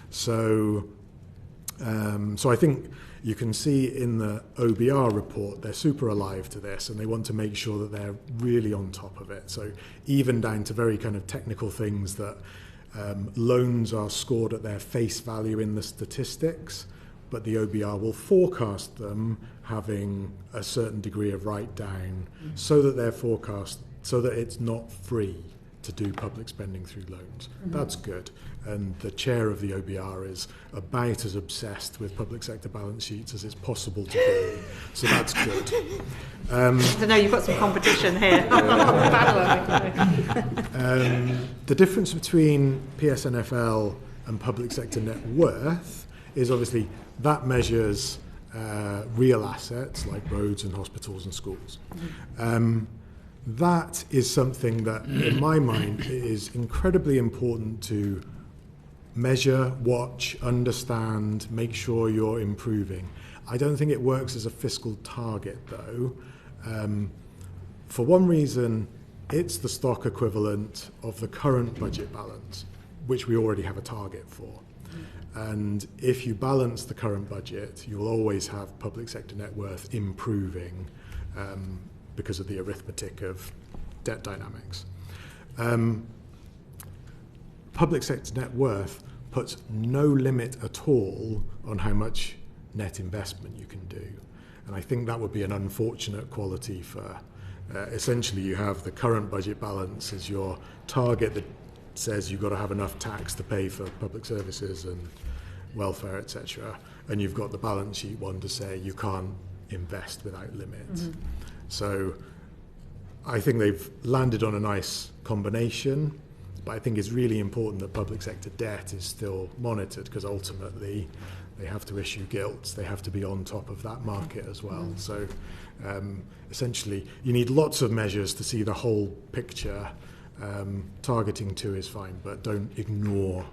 So I think you can see in the OBR report, they're super alive to this, and they want to make sure that they're really on top of it. So even down to very kind of technical things that loans are scored at their face value in the statistics, but the OBR will forecast them having a certain degree of write-down so that they're forecast, so that it's not free to do public spending through loans. That's good. And the chair of the OBR is about as obsessed with public sector balance sheets as it's possible to be. So that's good. So now you've got some competition here. The difference between PSNFL and public sector net worth is obviously that measures real assets like roads and hospitals and schools. That is something that, in my mind, is incredibly important to measure, watch, understand, make sure you're improving. I don't think it works as a fiscal target, though. For one reason, it's the stock equivalent of the current budget balance, which we already have a target for. And if you balance the current budget, you will always have public sector net worth improving because of the arithmetic of debt dynamics. Public sector net worth puts no limit at all on how much net investment you can do. And I think that would be an unfortunate quality for essentially you have the current budget balance as your target that says you've got to have enough tax to pay for public services and welfare, etc. And you've got the balance sheet one to say you can't invest without limit. Mm-hmm. So I think they've landed on a nice combination, but I think it's really important that public sector debt is still monitored because ultimately they have to issue gilts, they have to be on top of that market as well. Mm-hmm. So essentially you need lots of measures to see the whole picture. Targeting 2 is fine, but don't ignore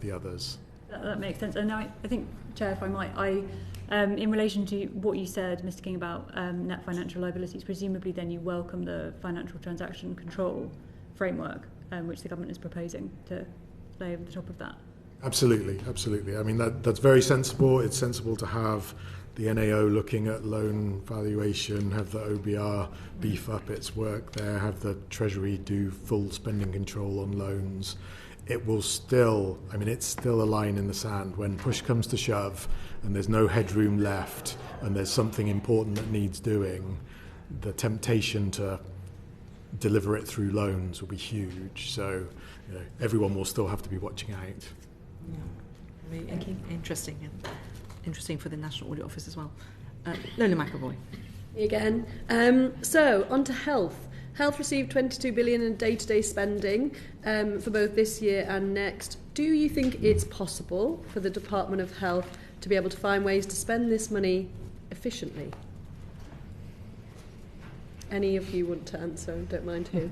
the others. That makes sense. And now I think, Chair, if I might, in relation to what you said, Mr. King, about net financial liabilities, presumably then you welcome the financial transaction control framework, which the government is proposing to lay over the top of that. Absolutely, absolutely. I mean, that's very sensible. It's sensible to have the NAO looking at loan valuation, have the OBR beef up its work there, have the Treasury do full spending control on loans. It will still, I mean, it's still a line in the sand when push comes to shove and there's no headroom left and there's something important that needs doing. The temptation to deliver it through loans will be huge. So, everyone will still have to be watching out. Yeah. Very interesting for the National Audit Office as well. Lola McAvoy. Again. So, on to health. Health received 22 billion in day-to-day spending for both this year and next. Do you think it's possible for the Department of Health to be able to find ways to spend this money efficiently? Any of you want to answer? Don't mind who.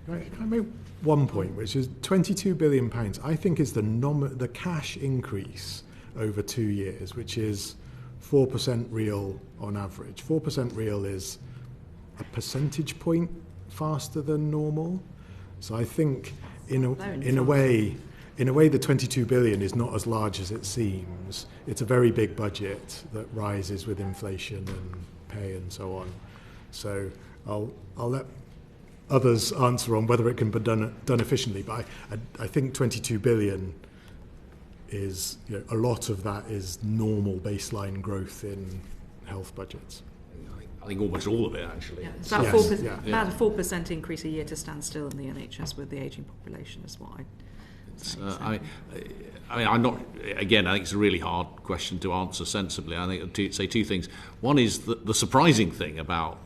Can I make one point, which is £22 billion, I think is the cash increase over 2 years, which is 4% real on average. 4% real is a percentage point faster than normal. So I think in a way the 22 billion is not as large as it seems. It's a very big budget that rises with inflation and pay and so on. So I'll let others answer on whether it can be done efficiently, but I think 22 billion is, a lot of that is normal baseline growth in health budgets. I think almost all of it, actually. Yeah, it's about, about a 4% increase a year to stand still in the NHS with the ageing population is what I'm not. Again, I think it's a really hard question to answer sensibly. I think to say two things. One is that the surprising thing about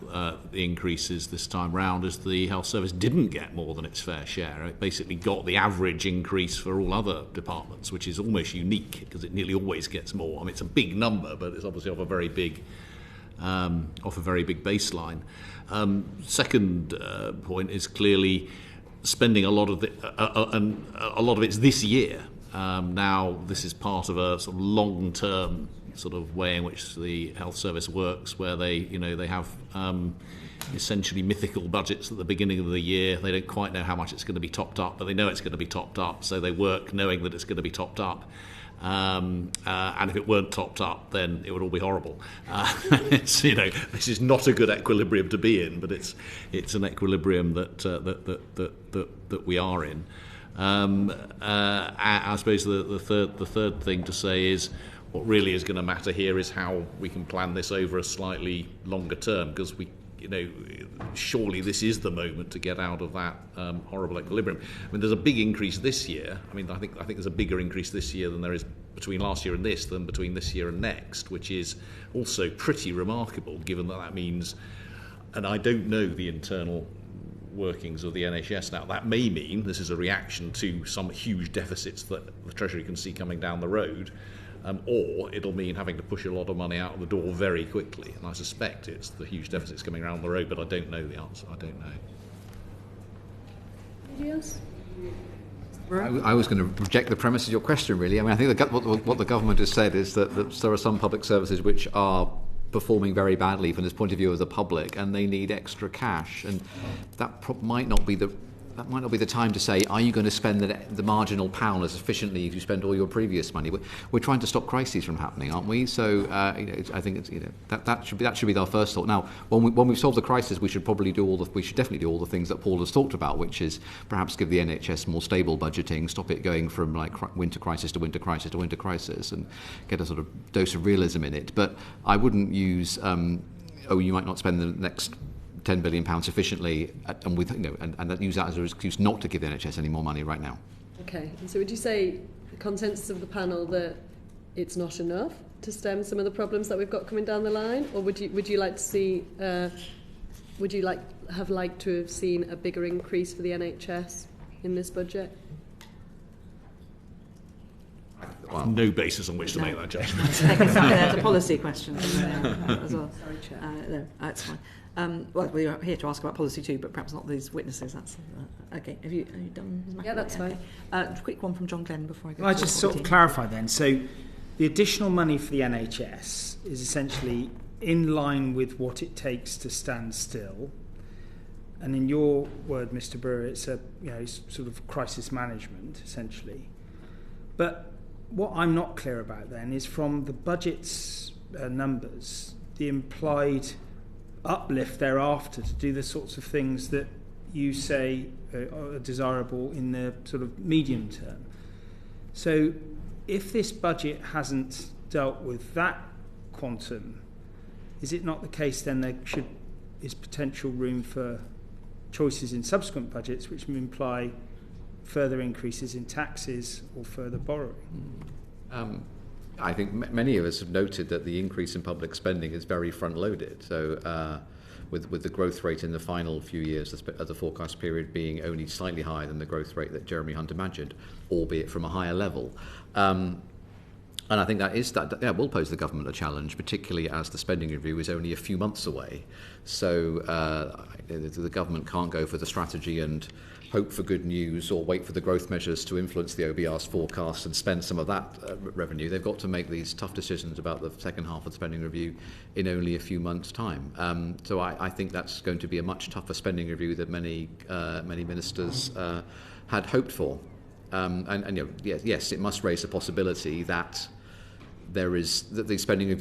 the increases this time round is the health service didn't get more than its fair share. It basically got the average increase for all other departments, which is almost unique because it nearly always gets more. I mean, it's a big number, but it's obviously off a very big baseline. Second point is clearly spending a lot of it's this year. Now this is part of a sort of long-term sort of way in which the health service works, where they have essentially mythical budgets at the beginning of the year. They don't quite know how much it's going to be topped up, but they know it's going to be topped up, so they work knowing that it's going to be topped up. And if it weren't topped up, then it would all be horrible. This is not a good equilibrium to be in, but it's an equilibrium that we are in. I suppose the third thing to say is what really is going to matter here is how we can plan this over a slightly longer term, because surely this is the moment to get out of that horrible equilibrium. I mean, there's a big increase this year. I mean, I think there's a bigger increase this year than there is between last year and this than between this year and next, which is also pretty remarkable, given that means, and I don't know the internal workings of the NHS now. That may mean this is a reaction to some huge deficits that the Treasury can see coming down the road. Or it'll mean having to push a lot of money out of the door very quickly. And I suspect it's the huge deficits coming around the road, but I don't know the answer. I don't know. Anybody else? I was going to reject the premise of your question, really. I mean, I think what the government has said is that there are some public services which are performing very badly from this point of view of the public, and they need extra cash. And that might not be the time to say, are you going to spend the marginal pound as efficiently as you spend all your previous money? We're trying to stop crises from happening, aren't we? So I think it's, that should be our first thought. Now, when we've solved the crisis, we should definitely do all the things that Paul has talked about, which is perhaps give the NHS more stable budgeting, stop it going from like winter crisis to winter crisis to winter crisis, and get a sort of dose of realism in it. But I wouldn't use, you might not spend the next £10 billion efficiently, and use that as an excuse not to give the NHS any more money right now. Okay, and so would you say the consensus of the panel that it's not enough to stem some of the problems that we've got coming down the line, or would you like to see? Would you have liked to have seen a bigger increase for the NHS in this budget? Well, no basis on which to make that judgment. There's a policy question as well. Sorry, Chair. No, that's fine. Well, we're here to ask about policy too, but perhaps not these witnesses. That's okay. Are you done? Yeah, that's fine. Quick one from John Glenn before I go. Well, I just sort of clarify then. So, the additional money for the NHS is essentially in line with what it takes to stand still. And in your word, Mr. Brewer, it's it's sort of crisis management essentially. But what I'm not clear about then is from the budget's numbers, the implied uplift thereafter to do the sorts of things that you say are desirable in the sort of medium term. So if this budget hasn't dealt with that quantum, is it not the case then there is potential room for choices in subsequent budgets which imply further increases in taxes or further borrowing? I think many of us have noted that the increase in public spending is very front-loaded. So with the growth rate in the final few years of the forecast period being only slightly higher than the growth rate that Jeremy Hunt imagined, albeit from a higher level. And I think that will pose the government a challenge, particularly as the spending review is only a few months away. So the government can't go for the strategy and hope for good news or wait for the growth measures to influence the OBR's forecast and spend some of that revenue. They've got to make these tough decisions about the second half of the spending review in only a few months' time. So I think that's going to be a much tougher spending review that many ministers had hoped for. Yes, it must raise the possibility that these spending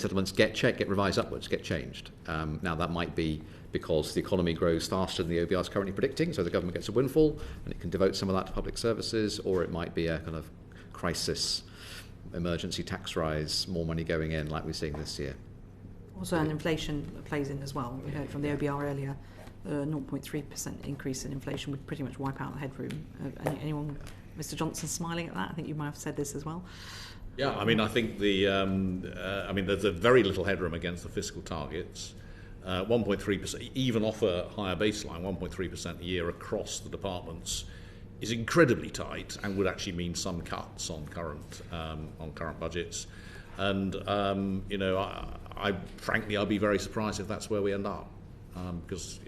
settlements get revised upwards, get changed. Now that might be because the economy grows faster than the OBR is currently predicting, so the government gets a windfall and it can devote some of that to public services, or it might be a kind of crisis, emergency tax rise, more money going in like we're seeing this year. Also, and inflation plays in as well. We heard from the OBR earlier, 0.3% increase in inflation would pretty much wipe out the headroom. Anyone, Mr. Johnson, smiling at that? I think you might have said this as well. Yeah, I mean, I think there's a very little headroom against the fiscal targets. 1.3%, even off a higher baseline, 1.3% a year across the departments is incredibly tight and would actually mean some cuts on current budgets. And frankly, I'd be very surprised if that's where we end up. Because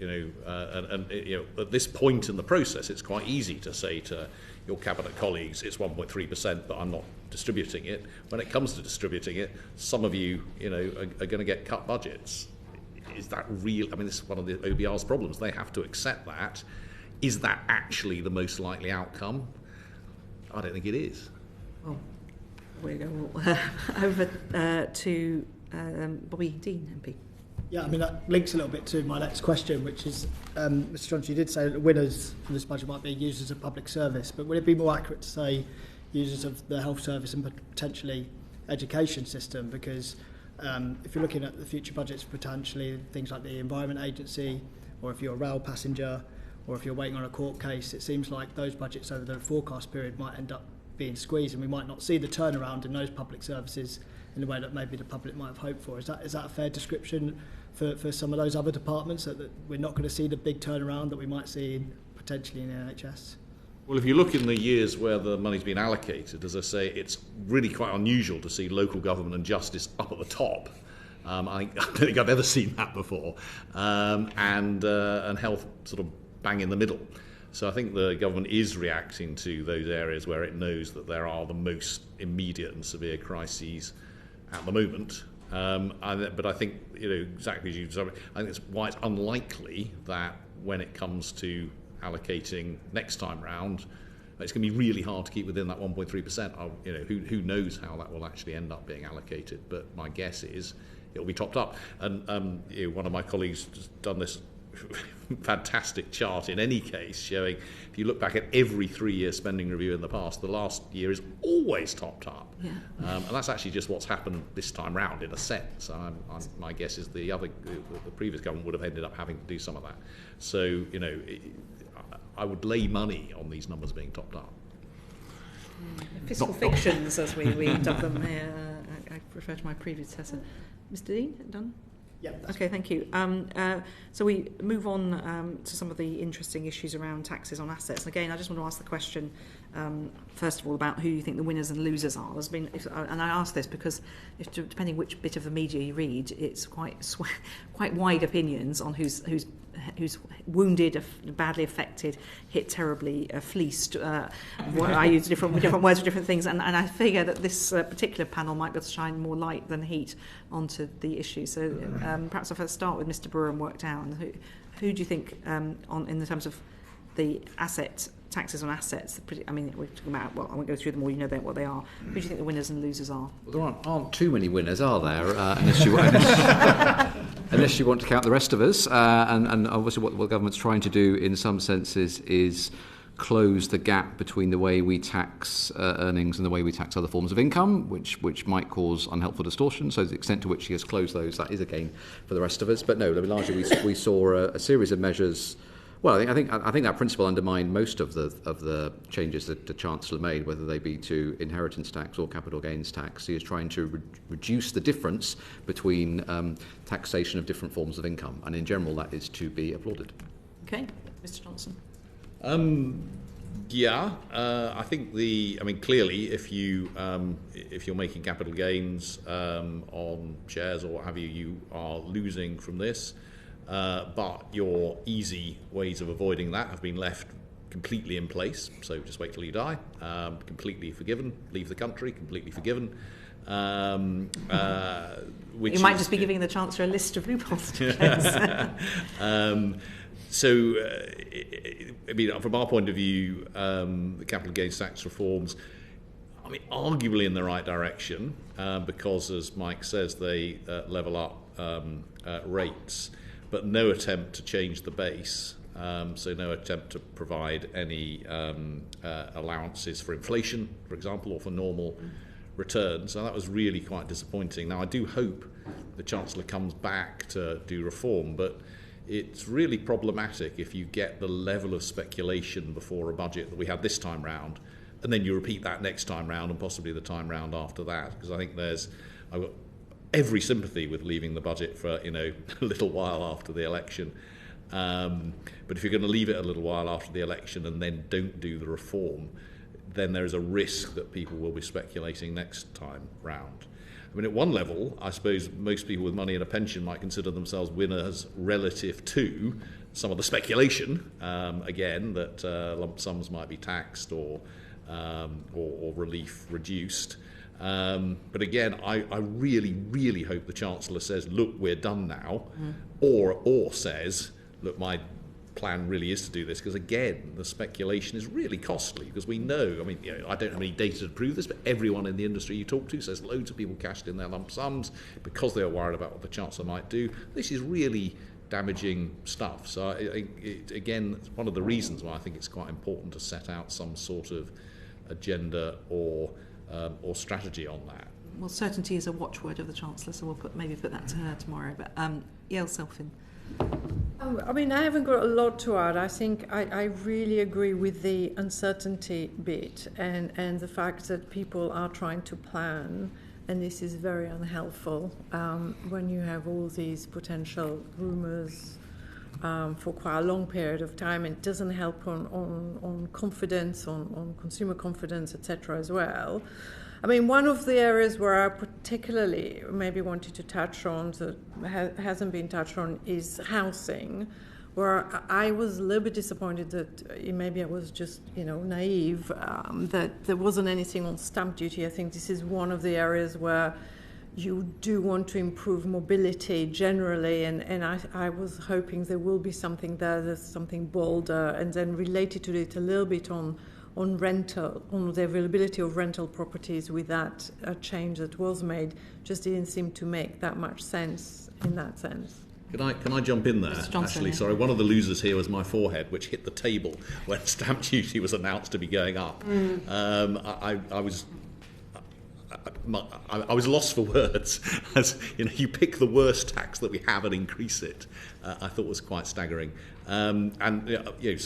at this point in the process, it's quite easy to say to your cabinet colleagues, it's 1.3%, but I'm not distributing it. When it comes to distributing it, some of you, are going to get cut budgets. Is that real? I mean, this is one of the OBR's problems. They have to accept that. Is that actually the most likely outcome? I don't think it is. Well, we go over to Bobby Dean, MP. Yeah, I mean, that links a little bit to my next question, which is, Mr. Johnson, you did say that the winners from this budget might be users of public service, but would it be more accurate to say users of the health service and potentially education system? Because if you're looking at the future budgets, potentially things like the Environment Agency, or if you're a rail passenger, or if you're waiting on a court case, it seems like those budgets over the forecast period might end up being squeezed, and we might not see the turnaround in those public services in the way that maybe the public might have hoped for. Is that a fair description for some of those other departments, that we're not going to see the big turnaround that we might see potentially in the NHS? Well, if you look in the years where the money's been allocated, as I say, it's really quite unusual to see local government and justice up at the top. I don't think I've ever seen that before. And health sort of bang in the middle. So I think the government is reacting to those areas where it knows that there are the most immediate and severe crises at the moment. But I think, exactly as you said, I think that's why it's unlikely that when it comes to allocating next time round, it's going to be really hard to keep within that 1.3%. Who knows how that will actually end up being allocated? But my guess is it'll be topped up. And one of my colleagues has done this fantastic chart in any case, showing if you look back at every 3-year spending review in the past, the last year is always topped up. Yeah. And that's actually just what's happened this time round in a sense. My guess is the previous government would have ended up having to do some of that. So, I would lay money on these numbers being topped up. Fiscal fictions, as we dub them here. I refer to my predecessor. Mr. Dean, done? Yeah. Okay, thank you. So we move on to some of the interesting issues around taxes on assets. And again, I just want to ask the question, first of all, about who you think the winners and losers are. There's been, and I ask this because depending which bit of the media you read, it's quite wide opinions on who's wounded, badly affected, hit terribly, fleeced. I use different words for different things, and I figure that this particular panel might be able to shine more light than heat onto the issue. So perhaps I'll first start with Mr. Brewer and work down. Who do you think, in the terms of the taxes on assets? We're talking about. Well, I won't go through them all. You know what they are. Who do you think the winners and losers are? Well, there aren't too many winners, are there? Unless you want to count the rest of us. And obviously, what the government's trying to do, in some senses, is close the gap between the way we tax earnings and the way we tax other forms of income, which might cause unhelpful distortion. So the extent to which he has closed those, that is a gain for the rest of us. But no, largely we saw a series of measures. Well, I think that principle undermined most of the changes that the Chancellor made, whether they be to inheritance tax or capital gains tax. He is trying to reduce the difference between taxation of different forms of income, and in general, that is to be applauded. Okay, Mr. Johnson. I think clearly, if you're making capital gains on shares or what have you, you are losing from this. But your easy ways of avoiding that have been left completely in place. So just wait till you die. Completely forgiven. Leave the country. Completely forgiven. You might just be giving the Chancellor a list of loopholes to close. From our point of view, the capital gains tax reforms, arguably in the right direction, because, as Mike says, they level up rates, but no attempt to change the base. So no attempt to provide any allowances for inflation, for example, or for normal returns. So that was really quite disappointing. Now, I do hope the Chancellor comes back to do reform, but it's really problematic if you get the level of speculation before a budget that we had this time round, and then you repeat that next time round and possibly the time round after that. Because I think I've got every sympathy with leaving the budget for a little while after the election. But if you're going to leave it a little while after the election and then don't do the reform, then there is a risk that people will be speculating next time round. At one level, I suppose most people with money in a pension might consider themselves winners relative to some of the speculation, again, that lump sums might be taxed or relief reduced. But again, I really, really hope the Chancellor says, look, we're done now, or says, look, my plan really is to do this, because again, the speculation is really costly, because we know, I don't have any data to prove this, but everyone in the industry you talk to says loads of people cashed in their lump sums because they are worried about what the Chancellor might do. This is really damaging stuff. So again, it's one of the reasons why I think it's quite important to set out some sort of agenda or strategy on that. Well, certainty is a watchword of the Chancellor, so we'll maybe put that to her tomorrow. But Yael, Selfin. I haven't got a lot to add. I think I really agree with the uncertainty bit and the fact that people are trying to plan, and this is very unhelpful when you have all these potential rumours for quite a long period of time. It doesn't help on confidence, on consumer confidence, etc. as well. One of the areas where I particularly maybe wanted to touch on that hasn't been touched on is housing, where I was a little bit disappointed that maybe I was just, naive, that there wasn't anything on stamp duty. I think this is one of the areas where you do want to improve mobility generally, and I was hoping there will be something there's something bolder, and then related to it a little bit on rental, on the availability of rental properties with that change that was made, just didn't seem to make that much sense in that sense. Can I jump in there? Actually, sorry, one of the losers here was my forehead, which hit the table when stamp duty was announced to be going up. I was lost for words, as you pick the worst tax that we have and increase it. I thought was quite staggering. So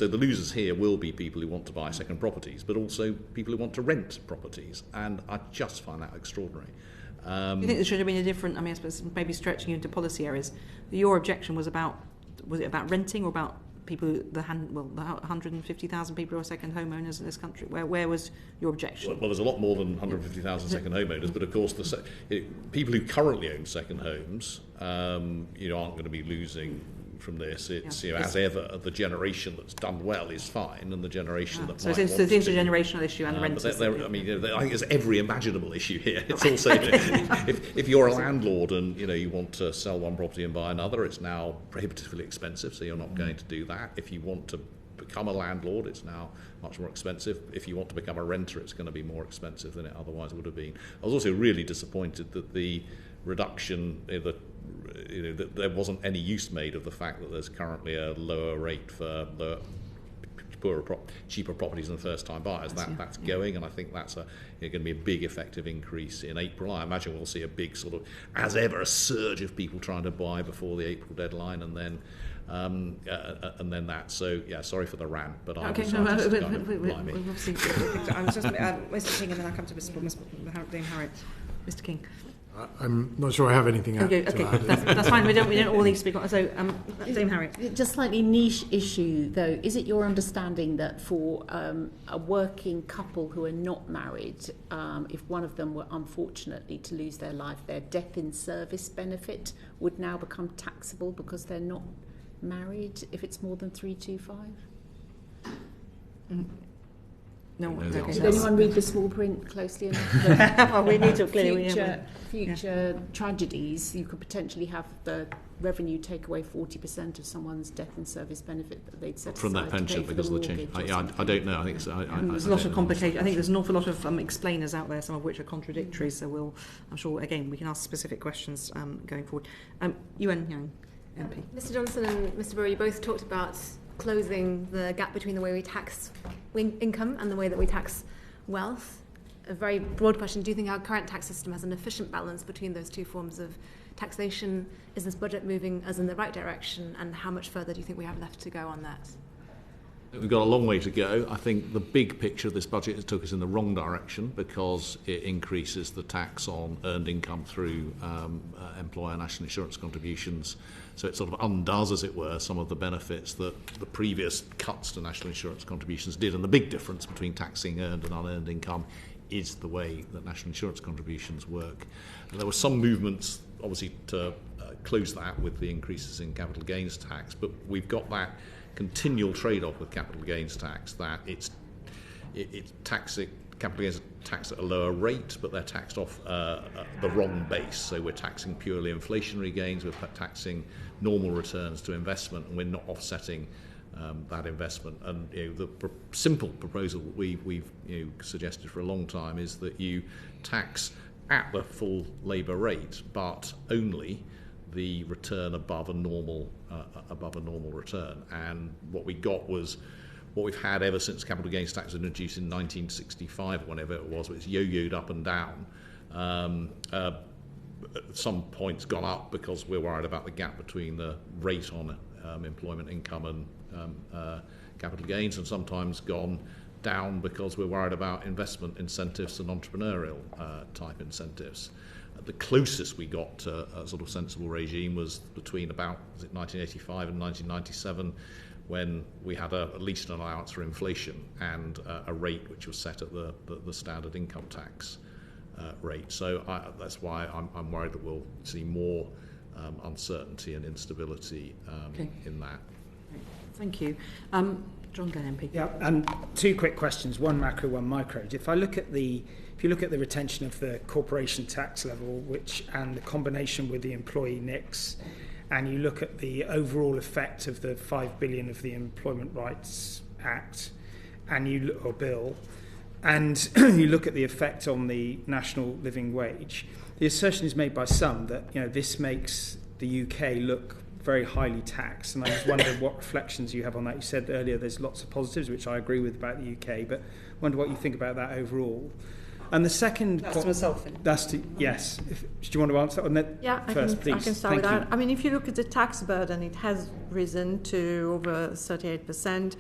the losers here will be people who want to buy second properties, but also people who want to rent properties, and I just find that extraordinary. Do you think there should have been a different? I suppose maybe stretching into policy areas. Your objection was it about renting or about people, the 150,000 people who are second homeowners in this country? Where was your objection? Well, there's a lot more than 150,000 second homeowners, but of course, people who currently own second homes, aren't going to be losing from this. It's as ever, the generation that's done well is fine, and the generation that so it's a generational issue, and the renters. I think there's every imaginable issue here. It's also if you're a landlord and you want to sell one property and buy another, it's now prohibitively expensive, so you're not going to do that. If you want to become a landlord, it's now much more expensive. If you want to become a renter, it's going to be more expensive than it otherwise would have been. I was also really disappointed that the reduction, that there wasn't any use made of the fact that there's currently a lower rate for cheaper properties than first-time buyers. That's going, and I think that's going to be a big effective increase in April. I imagine we'll see a big sort of, as ever, a surge of people trying to buy before the April deadline, and then that. So sorry for the rant, but I was obviously I was just Mr. King, and then I'll come to Mr. Harriet. Mr. King. I'm not sure I have anything else. Okay, that's fine. We don't all need to speak on. So, Dame Harriet. Just slightly niche issue, though. Is it your understanding that for a working couple who are not married, if one of them were unfortunately to lose their life, their death in service benefit would now become taxable because they're not married if it's more than 325? No. Did anyone read the small print closely enough? Well, we need to clearly future tragedies, you could potentially have the revenue take away 40% of someone's death in service benefit that they'd set from their pension because of the change. I don't know. I think there's a lot of complication. I think there's an awful lot of explainers out there, some of which are contradictory. So I'm sure again we can ask specific questions going forward. Yuan Yang, MP. Mr. Johnson and Mr. Brewer, you both talked about closing the gap between the way we tax income and the way that we tax wealth. A very broad question. Do you think our current tax system has an efficient balance between those two forms of taxation? Is this budget moving us in the right direction? And how much further do you think we have left to go on that? We've got a long way to go. I think the big picture of this budget took us in the wrong direction because it increases the tax on earned income through employer national insurance contributions. So it sort of undoes, as it were, some of the benefits that the previous cuts to national insurance contributions did. And the big difference between taxing earned and unearned income is the way that national insurance contributions work. And there were some movements, obviously, to close that with the increases in capital gains tax, but we've got that continual trade-off with capital gains tax, that it's taxing capital gains are taxed at a lower rate, but they're taxed off the wrong base. So we're taxing purely inflationary gains, we're taxing normal returns to investment, and we're not offsetting that investment. And the simple proposal that we've suggested for a long time is that you tax at the full labour rate, but only the return above a normal return. And what we got was what we've had ever since capital gains tax was introduced in 1965, or whenever it was. It's yo-yoed up and down. At some points gone up because we're worried about the gap between the rate on employment income and capital gains, and sometimes gone down because we're worried about investment incentives and entrepreneurial type incentives. The closest we got to a sort of sensible regime was between about 1985 and 1997, when we had at least an allowance for inflation and a rate which was set at the standard income tax rate. So that's why I'm worried that we'll see more uncertainty and instability in that. Thank you. John Glenn, MP. Yeah, two quick questions, one macro, one micro. If you look at the retention of the corporation tax level, and the combination with the employee NICs, and you look at the overall effect of the 5 billion of the Employment Rights Act, or bill, and you look at the effect on the national living wage, the assertion is made by some that this makes the UK look very highly taxed, and I just wonder what reflections you have on that. You said earlier there's lots of positives, which I agree with about the UK, but wonder what you think about that overall. And the second... That's to Selfin. Yes. Do you want to answer on that first, please? I can start with that. I mean, if you look at the tax burden, it has risen to over 38%.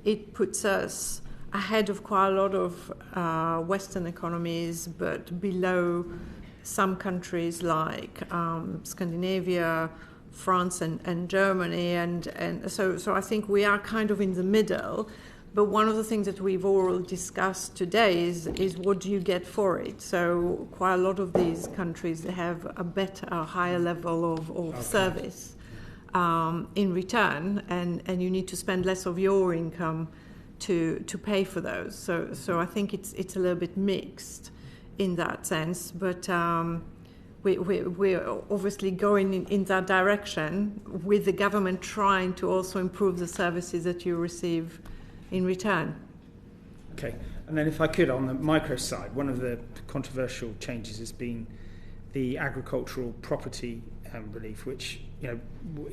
It puts us ahead of quite a lot of Western economies, but below some countries like Scandinavia, France and Germany, and so I think we are kind of in the middle. But one of the things that we've all discussed today is what do you get for it? So quite a lot of these countries, they have a higher level of service in return, and you need to spend less of your income to pay for those. So I think it's a little bit mixed in that sense, but we're obviously going in that direction with the government trying to also improve the services that you receive in return. Okay, and then if I could, on the micro side, one of the controversial changes has been the agricultural property relief, which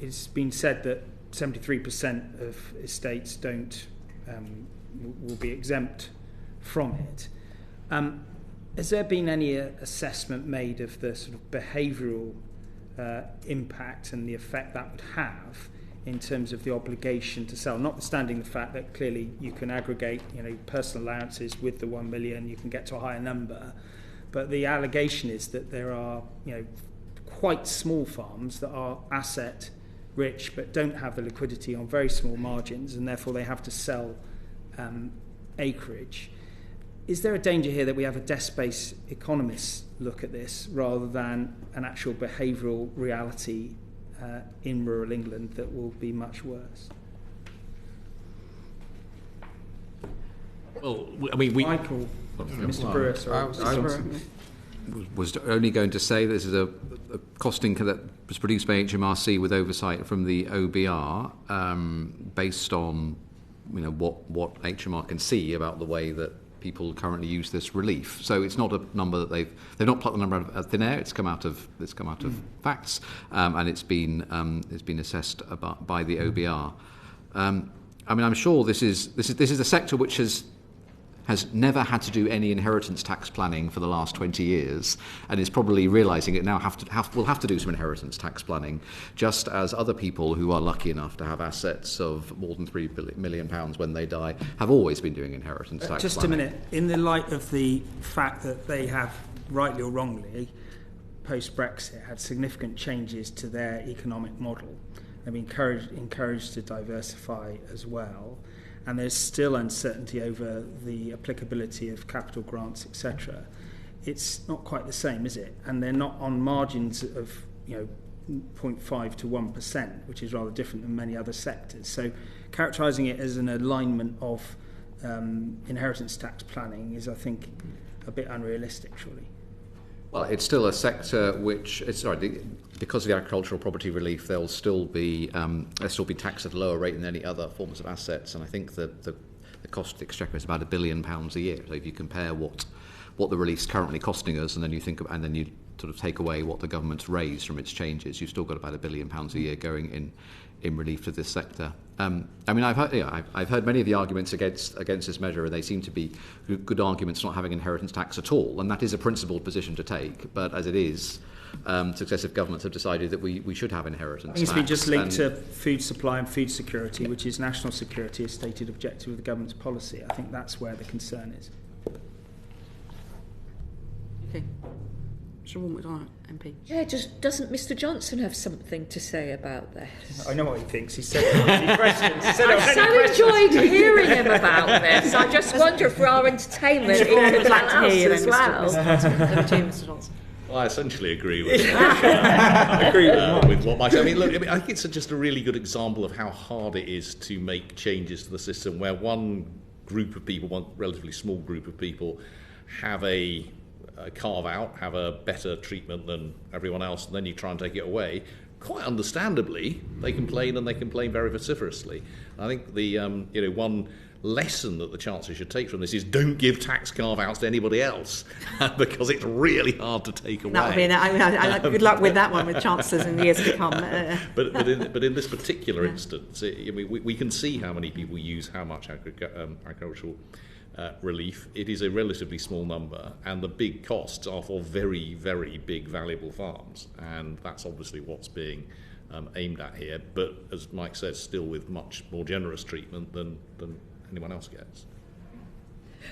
it's been said that 73% of estates will be exempt from it. Has there been any assessment made of the sort of behavioural impact and the effect that would have in terms of the obligation to sell, notwithstanding the fact that clearly you can aggregate personal allowances with the 1 million, you can get to a higher number, but the allegation is that there are quite small farms that are asset rich but don't have the liquidity on very small margins, and therefore they have to sell acreage. Is there a danger here that we have a desk-based economist look at this rather than an actual behavioural reality in rural England that will be much worse? Well, I mean, Michael, Mr. Brewer, sorry. I was only going to say this is a costing that was produced by HMRC with oversight from the OBR, based on what HMR can see about the way that people currently use this relief. So it's not a number that they've not plucked the number out of thin air. It's come out of facts, and it's been assessed by the OBR. I mean, I'm sure this is a sector which has never had to do any inheritance tax planning for the last 20 years, and is probably realising it now will have to do some inheritance tax planning, just as other people who are lucky enough to have assets of more than £3 million when they die have always been doing inheritance tax just planning. A minute. In the light of the fact that they have, rightly or wrongly, post-Brexit, had significant changes to their economic model, they've been encouraged to diversify as well, and there's still uncertainty over the applicability of capital grants, etc. It's not quite the same, is it? And they're not on margins of 0.5 to 1%, which is rather different than many other sectors. So characterising it as an alignment of inheritance tax planning is, I think, a bit unrealistic, surely. Well, it's still a sector which, because of the agricultural property relief, they'll still be taxed at a lower rate than any other forms of assets. And I think that the cost of the exchequer is about £1 billion a year. So if you compare what the relief's currently costing us, and then you sort of take away what the government's raised from its changes, you've still got about £1 billion a year going in relief to this sector. I mean, I've heard many of the arguments against this measure, and they seem to be good arguments not having inheritance tax at all, and that is a principled position to take. But as it is, successive governments have decided that we should have inheritance tax. It's been just linked to food supply and food security, which is national security, a stated objective of the government's policy. I think that's where the concern is. Okay. Mr. Warmwood, MP. Yeah, doesn't Mr. Johnson have something to say about this? I know what he thinks. He said any questions. I so enjoyed hearing him about this. I just wonder if for our entertainment he could tell us as well. Mr. Johnson. Well, I essentially agree with with what Mike said. I mean, look, I think it's just a really good example of how hard it is to make changes to the system where one group of people, one relatively small group of people, have a carve out, have a better treatment than everyone else, and then you try and take it away. Quite understandably, they complain, and they complain very vociferously. I think the one lesson that the Chancellor should take from this is don't give tax carve-outs to anybody else because it's really hard to take away. That would be good luck with that one with Chancellors in the years to come. But in this particular instance, we can see how many people use how much agricultural relief. It is a relatively small number, and the big costs are for very, very big, valuable farms, and that's obviously what's being aimed at here. But as Mike says, still with much more generous treatment than anyone else gets.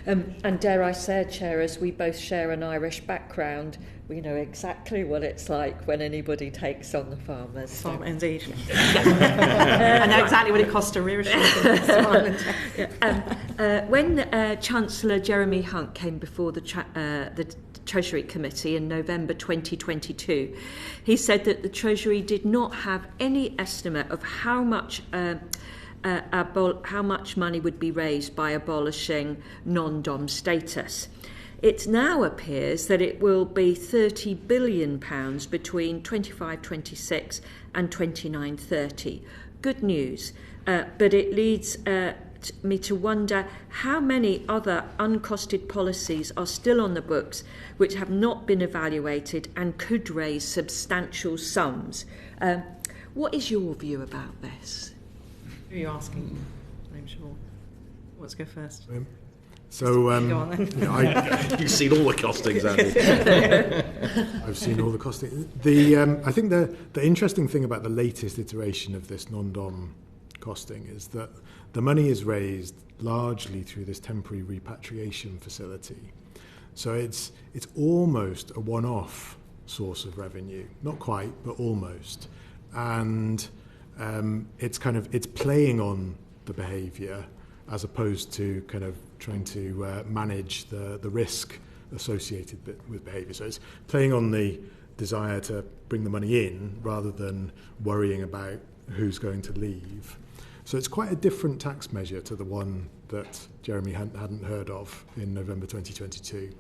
And dare I say, Chair, as we both share an Irish background, we know exactly what it's like when anybody takes on the farmers. Indeed. I know exactly what it costs to rear a sheep. When Chancellor Jeremy Hunt came before the Treasury Committee in November 2022, he said that the Treasury did not have any estimate of how much money would be raised by abolishing non-dom status. It now appears that it will be £30 billion between 25-26 and 29-30. Good news, but it leads me to wonder how many other uncosted policies are still on the books which have not been evaluated and could raise substantial sums. What is your view about this? Who are you asking? I'm sure. Let's go first. Go on then. You've seen all the costings, haven't you? I've seen all the costings. I think the interesting thing about the latest iteration of this non-dom costing is that the money is raised largely through this temporary repatriation facility. So it's almost a one-off source of revenue. Not quite, but almost. And it's playing on the behaviour as opposed to kind of trying to manage the risk associated with behaviour. So it's playing on the desire to bring the money in rather than worrying about who's going to leave. So it's quite a different tax measure to the one that Jeremy Hunt hadn't heard of in November 2022.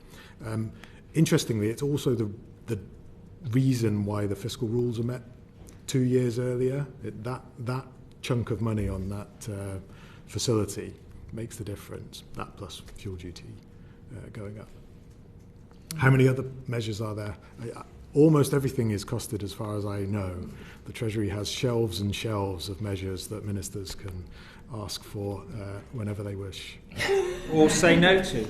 Interestingly, it's also the reason why the fiscal rules are met 2 years earlier. That chunk of money on that facility makes the difference, that plus fuel duty going up. How many other measures are there? Almost everything is costed as far as I know. The Treasury has shelves and shelves of measures that ministers can ask for whenever they wish. Or say no to.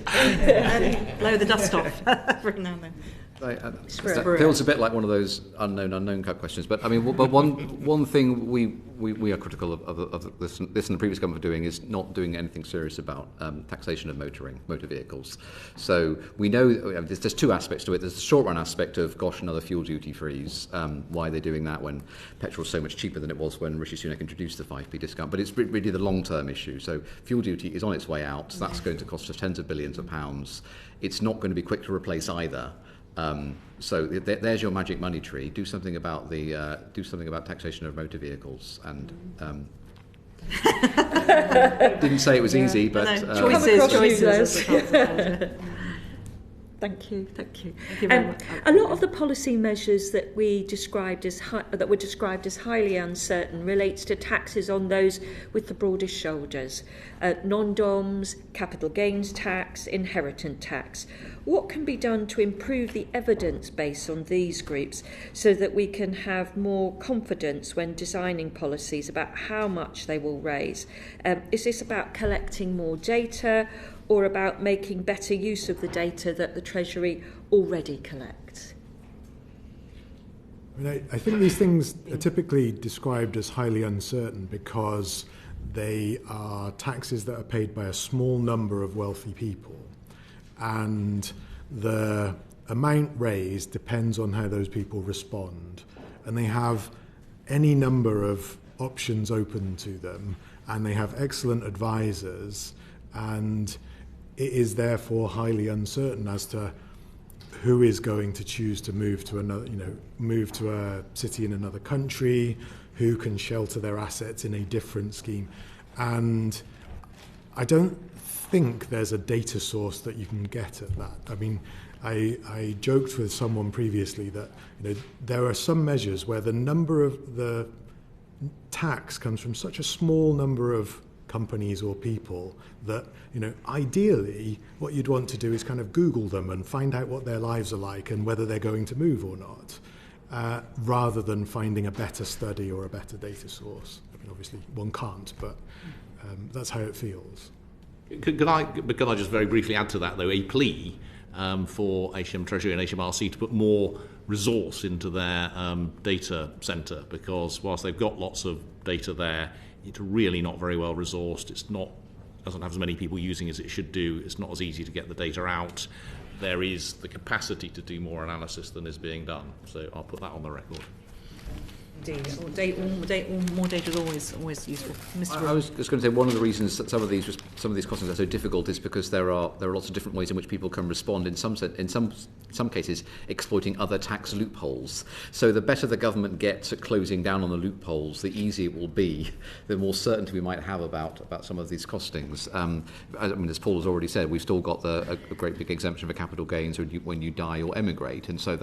Blow the dust off every now and then. That feels a bit like one of those unknown type questions. But I mean, but one thing we are critical of this and the previous government for doing is not doing anything serious about taxation of motor vehicles. So we know there's two aspects to it. There's the short run aspect of gosh, another fuel duty freeze. Why are they doing that when petrol's so much cheaper than it was when Rishi Sunak introduced the 5p discount? But it's really the long term issue. So fuel duty is on its way out. So that's going to cost us tens of billions of pounds. It's not going to be quick to replace either. So there's your magic money tree. Do something about taxation of motor vehicles. And didn't say it was easy, but choices. Thank you. A lot of the policy measures that were described as highly uncertain relates to taxes on those with the broadest shoulders, non-doms, capital gains tax, inheritance tax. What can be done to improve the evidence base on these groups so that we can have more confidence when designing policies about how much they will raise? Is this about collecting more data or about making better use of the data that the Treasury already collects? I think these things are typically described as highly uncertain because they are taxes that are paid by a small number of wealthy people. And the amount raised depends on how those people respond. And they have any number of options open to them, and they have excellent advisors, and it is therefore highly uncertain as to who is going to choose to move to move to a city in another country, who can shelter their assets in a different scheme. And I don't think there's a data source that you can get at that. I mean, I joked with someone previously that there are some measures where the number of the tax comes from such a small number of companies or people that ideally what you'd want to do is kind of Google them and find out what their lives are like and whether they're going to move or not, rather than finding a better study or a better data source. I mean, obviously one can't, but that's how it feels. Could I just very briefly add to that, though, a plea for HM Treasury and HMRC to put more resource into their data centre, because whilst they've got lots of data there, it's really not very well resourced. Doesn't have as many people using as it should do. It's not as easy to get the data out. There is the capacity to do more analysis than is being done. So I'll put that on the record. Indeed, more data is always useful. Mr. I was just going to say one of the reasons that some of these questions are so difficult is because there are lots of different ways in which people can respond. In some cases, exploiting other tax loopholes. So the better the government gets at closing down on the loopholes, the easier it will be, the more certainty we might have about some of these costings. I mean, as Paul has already said, we've still got a great big exemption for capital gains when you die or emigrate, and so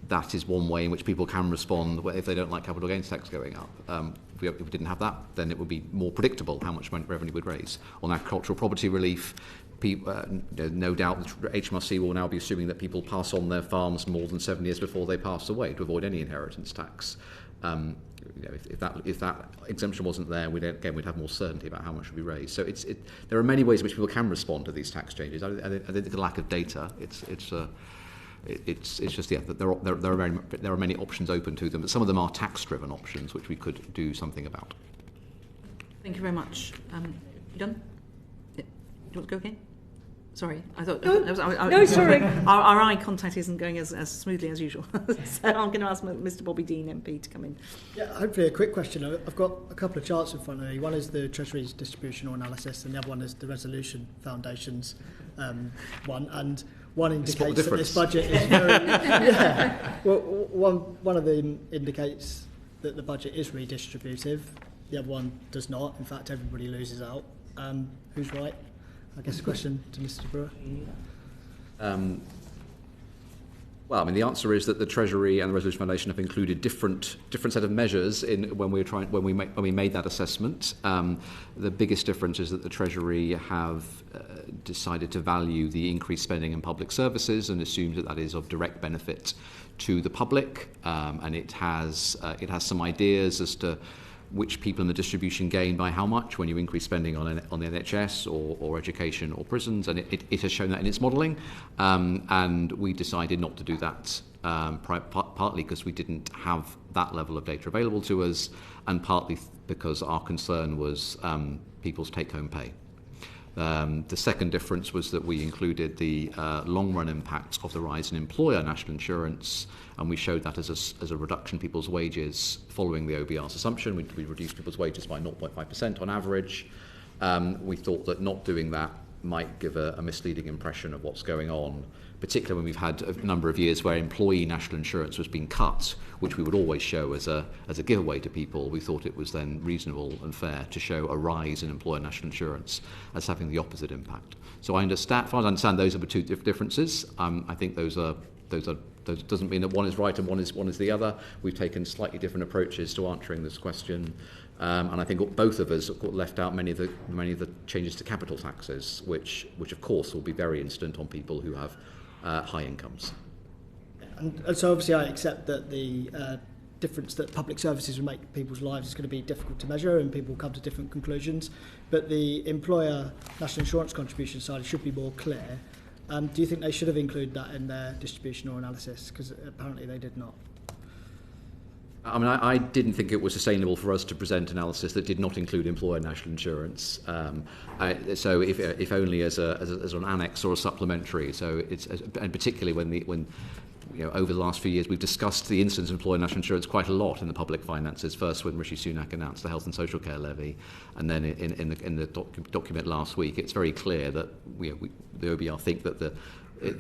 that is one way in which people can respond if they don't like capital gains tax going up. If we didn't have that, then it would be more predictable how much revenue would raise. On agricultural property relief, no doubt HMRC will now be assuming that people pass on their farms more than 7 years before they pass away to avoid any inheritance tax. If that exemption wasn't there, we'd have more certainty about how much would be raised. So there are many ways in which people can respond to these tax changes. I think the lack of data, it's just that there are many options open to them, but some of them are tax-driven options which we could do something about. Thank you very much. You done? Do you want to go again? Sorry, I thought. No, sorry. Our eye contact isn't going as smoothly as usual, so I'm going to ask Mr. Bobby Dean MP to come in. Yeah, hopefully a quick question. I've got a couple of charts in front of me. One is the Treasury's distributional analysis, and the other one is the Resolution Foundation's one. And one indicates that this budget is very Well, one of them indicates that the budget is redistributive. The other one does not. In fact, everybody loses out. Who's right? I guess a question to Mr. Brewer. Well, I mean, the answer is that the Treasury and the Resolution Foundation have included different set of measures when we made that assessment. The biggest difference is that the Treasury have decided to value the increased spending in public services and assumes that is of direct benefit to the public, and it has some ideas as to which people in the distribution gain by how much when you increase spending on the NHS or education or prisons, and it has shown that in its modelling, and we decided not to do that, partly because we didn't have that level of data available to us, and partly because our concern was people's take-home pay. The second difference was that we included the long-run impacts of the rise in employer national insurance, and we showed that as a reduction in people's wages following the OBR's assumption. We reduced people's wages by 0.5% on average. We thought that not doing that might give a misleading impression of what's going on, particularly when we've had a number of years where employee national insurance was being cut, which we would always show as a giveaway to people. We thought it was then reasonable and fair to show a rise in employer national insurance as having the opposite impact. So as far as I understand, those are the two differences. I think those doesn't mean that one is right and one is the other. We've taken slightly different approaches to answering this question, and I think both of us left out many of the changes to capital taxes, which of course will be very instant on people who have high incomes. And so obviously I accept that the difference that public services will make people's lives is going to be difficult to measure and people come to different conclusions, but the employer national insurance contribution side should be more clear. Do you think they should have included that in their distributional analysis? Because apparently they did not. I mean, I didn't think it was sustainable for us to present analysis that did not include employer national insurance. So if only as an annex or a supplementary. So and particularly when over the last few years we've discussed the incidence of employer national insurance quite a lot in the public finances. First when Rishi Sunak announced the health and social care levy, and then in the document last week, it's very clear that the OBR think that the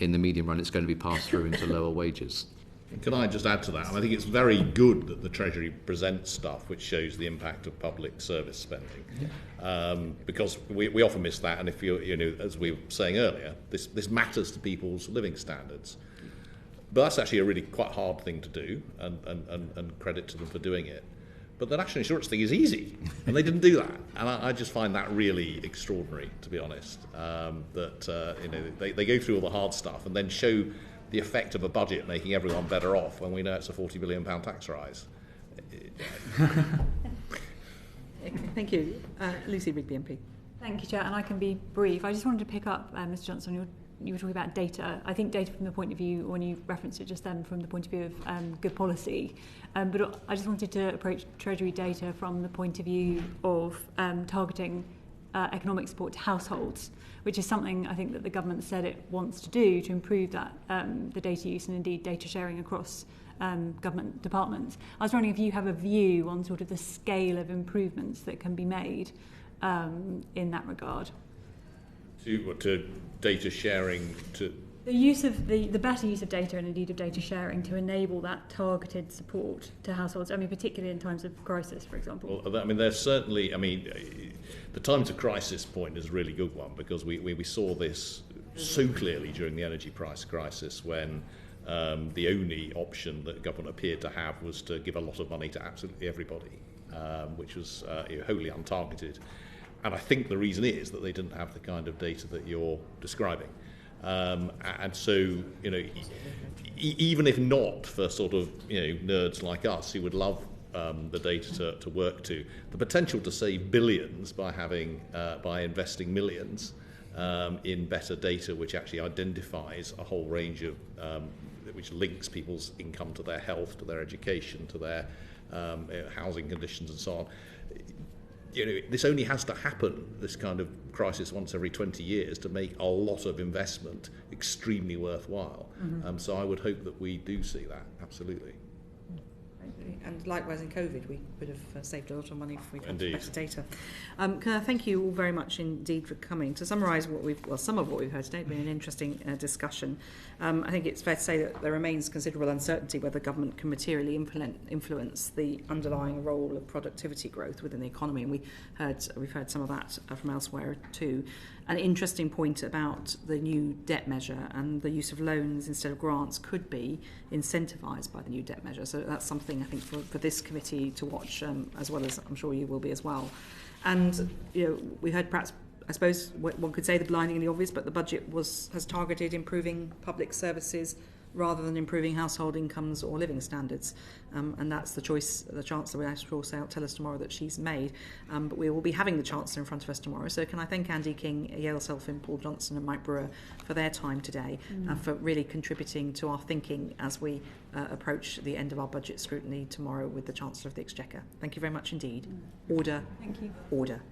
in the medium run it's going to be passed through into lower wages. Can I just add to that? And I think it's very good that the Treasury presents stuff which shows the impact of public service spending, because we often miss that. And if as we were saying earlier, this matters to people's living standards. But that's actually a really quite hard thing to do, and credit to them for doing it. But the national insurance thing is easy, and they didn't do that. And I just find that really extraordinary, to be honest. They go through all the hard stuff and then show the effect of a budget making everyone better off when we know it's a £40 billion tax rise. Thank you. Lucy Rigby MP. Thank you, Chair, and I can be brief. I just wanted to pick up, Mr Johnson, you were talking about data. I think data from the point of view, when you referenced it just then, from the point of view of good policy. But I just wanted to approach Treasury data from the point of view of targeting economic support to households, which is something I think that the government said it wants to do to improve that the data use and indeed data sharing across government departments. I was wondering if you have a view on sort of the scale of improvements that can be made in that regard. To data sharing, to the use of the better use of data and indeed of data sharing to enable that targeted support to households. I mean, particularly in times of crisis, for example. Well, I mean, there's certainly. I mean, the times of crisis point is a really good one, because we saw this so clearly during the energy price crisis, when the only option that government appeared to have was to give a lot of money to absolutely everybody, which was wholly untargeted. And I think the reason is that they didn't have the kind of data that you're describing. And so, even if not for sort of, nerds like us who would love the data to work to, the potential to save billions by investing millions in better data, which actually identifies a whole range of, which links people's income to their health, to their education, to their housing conditions and so on. This only has to happen, this kind of crisis, once every 20 years to make a lot of investment extremely worthwhile. Mm-hmm. So I would hope that we do see that, absolutely. And likewise in COVID, we would have saved a lot of money if we'd had better data. Can I thank you all very much indeed for coming. To summarise some of what we've heard today, it's been an interesting discussion. I think it's fair to say that there remains considerable uncertainty whether government can materially influence the underlying role of productivity growth within the economy, and we've heard some of that from elsewhere too. An interesting point about the new debt measure and the use of loans instead of grants could be incentivised by the new debt measure. So that's something I think for this committee to watch, as well as I'm sure you will be as well. And we heard perhaps, I suppose one could say the blindingly obvious, but the budget has targeted improving public services rather than improving household incomes or living standards. And that's the choice the Chancellor will tell us tomorrow that she's made. But we will be having the Chancellor in front of us tomorrow. So can I thank Andy King, Yael, Selfin, Paul Johnson and Mike Brewer for their time today, for really contributing to our thinking as we approach the end of our budget scrutiny tomorrow with the Chancellor of the Exchequer. Thank you very much indeed. Order. Thank you. Order.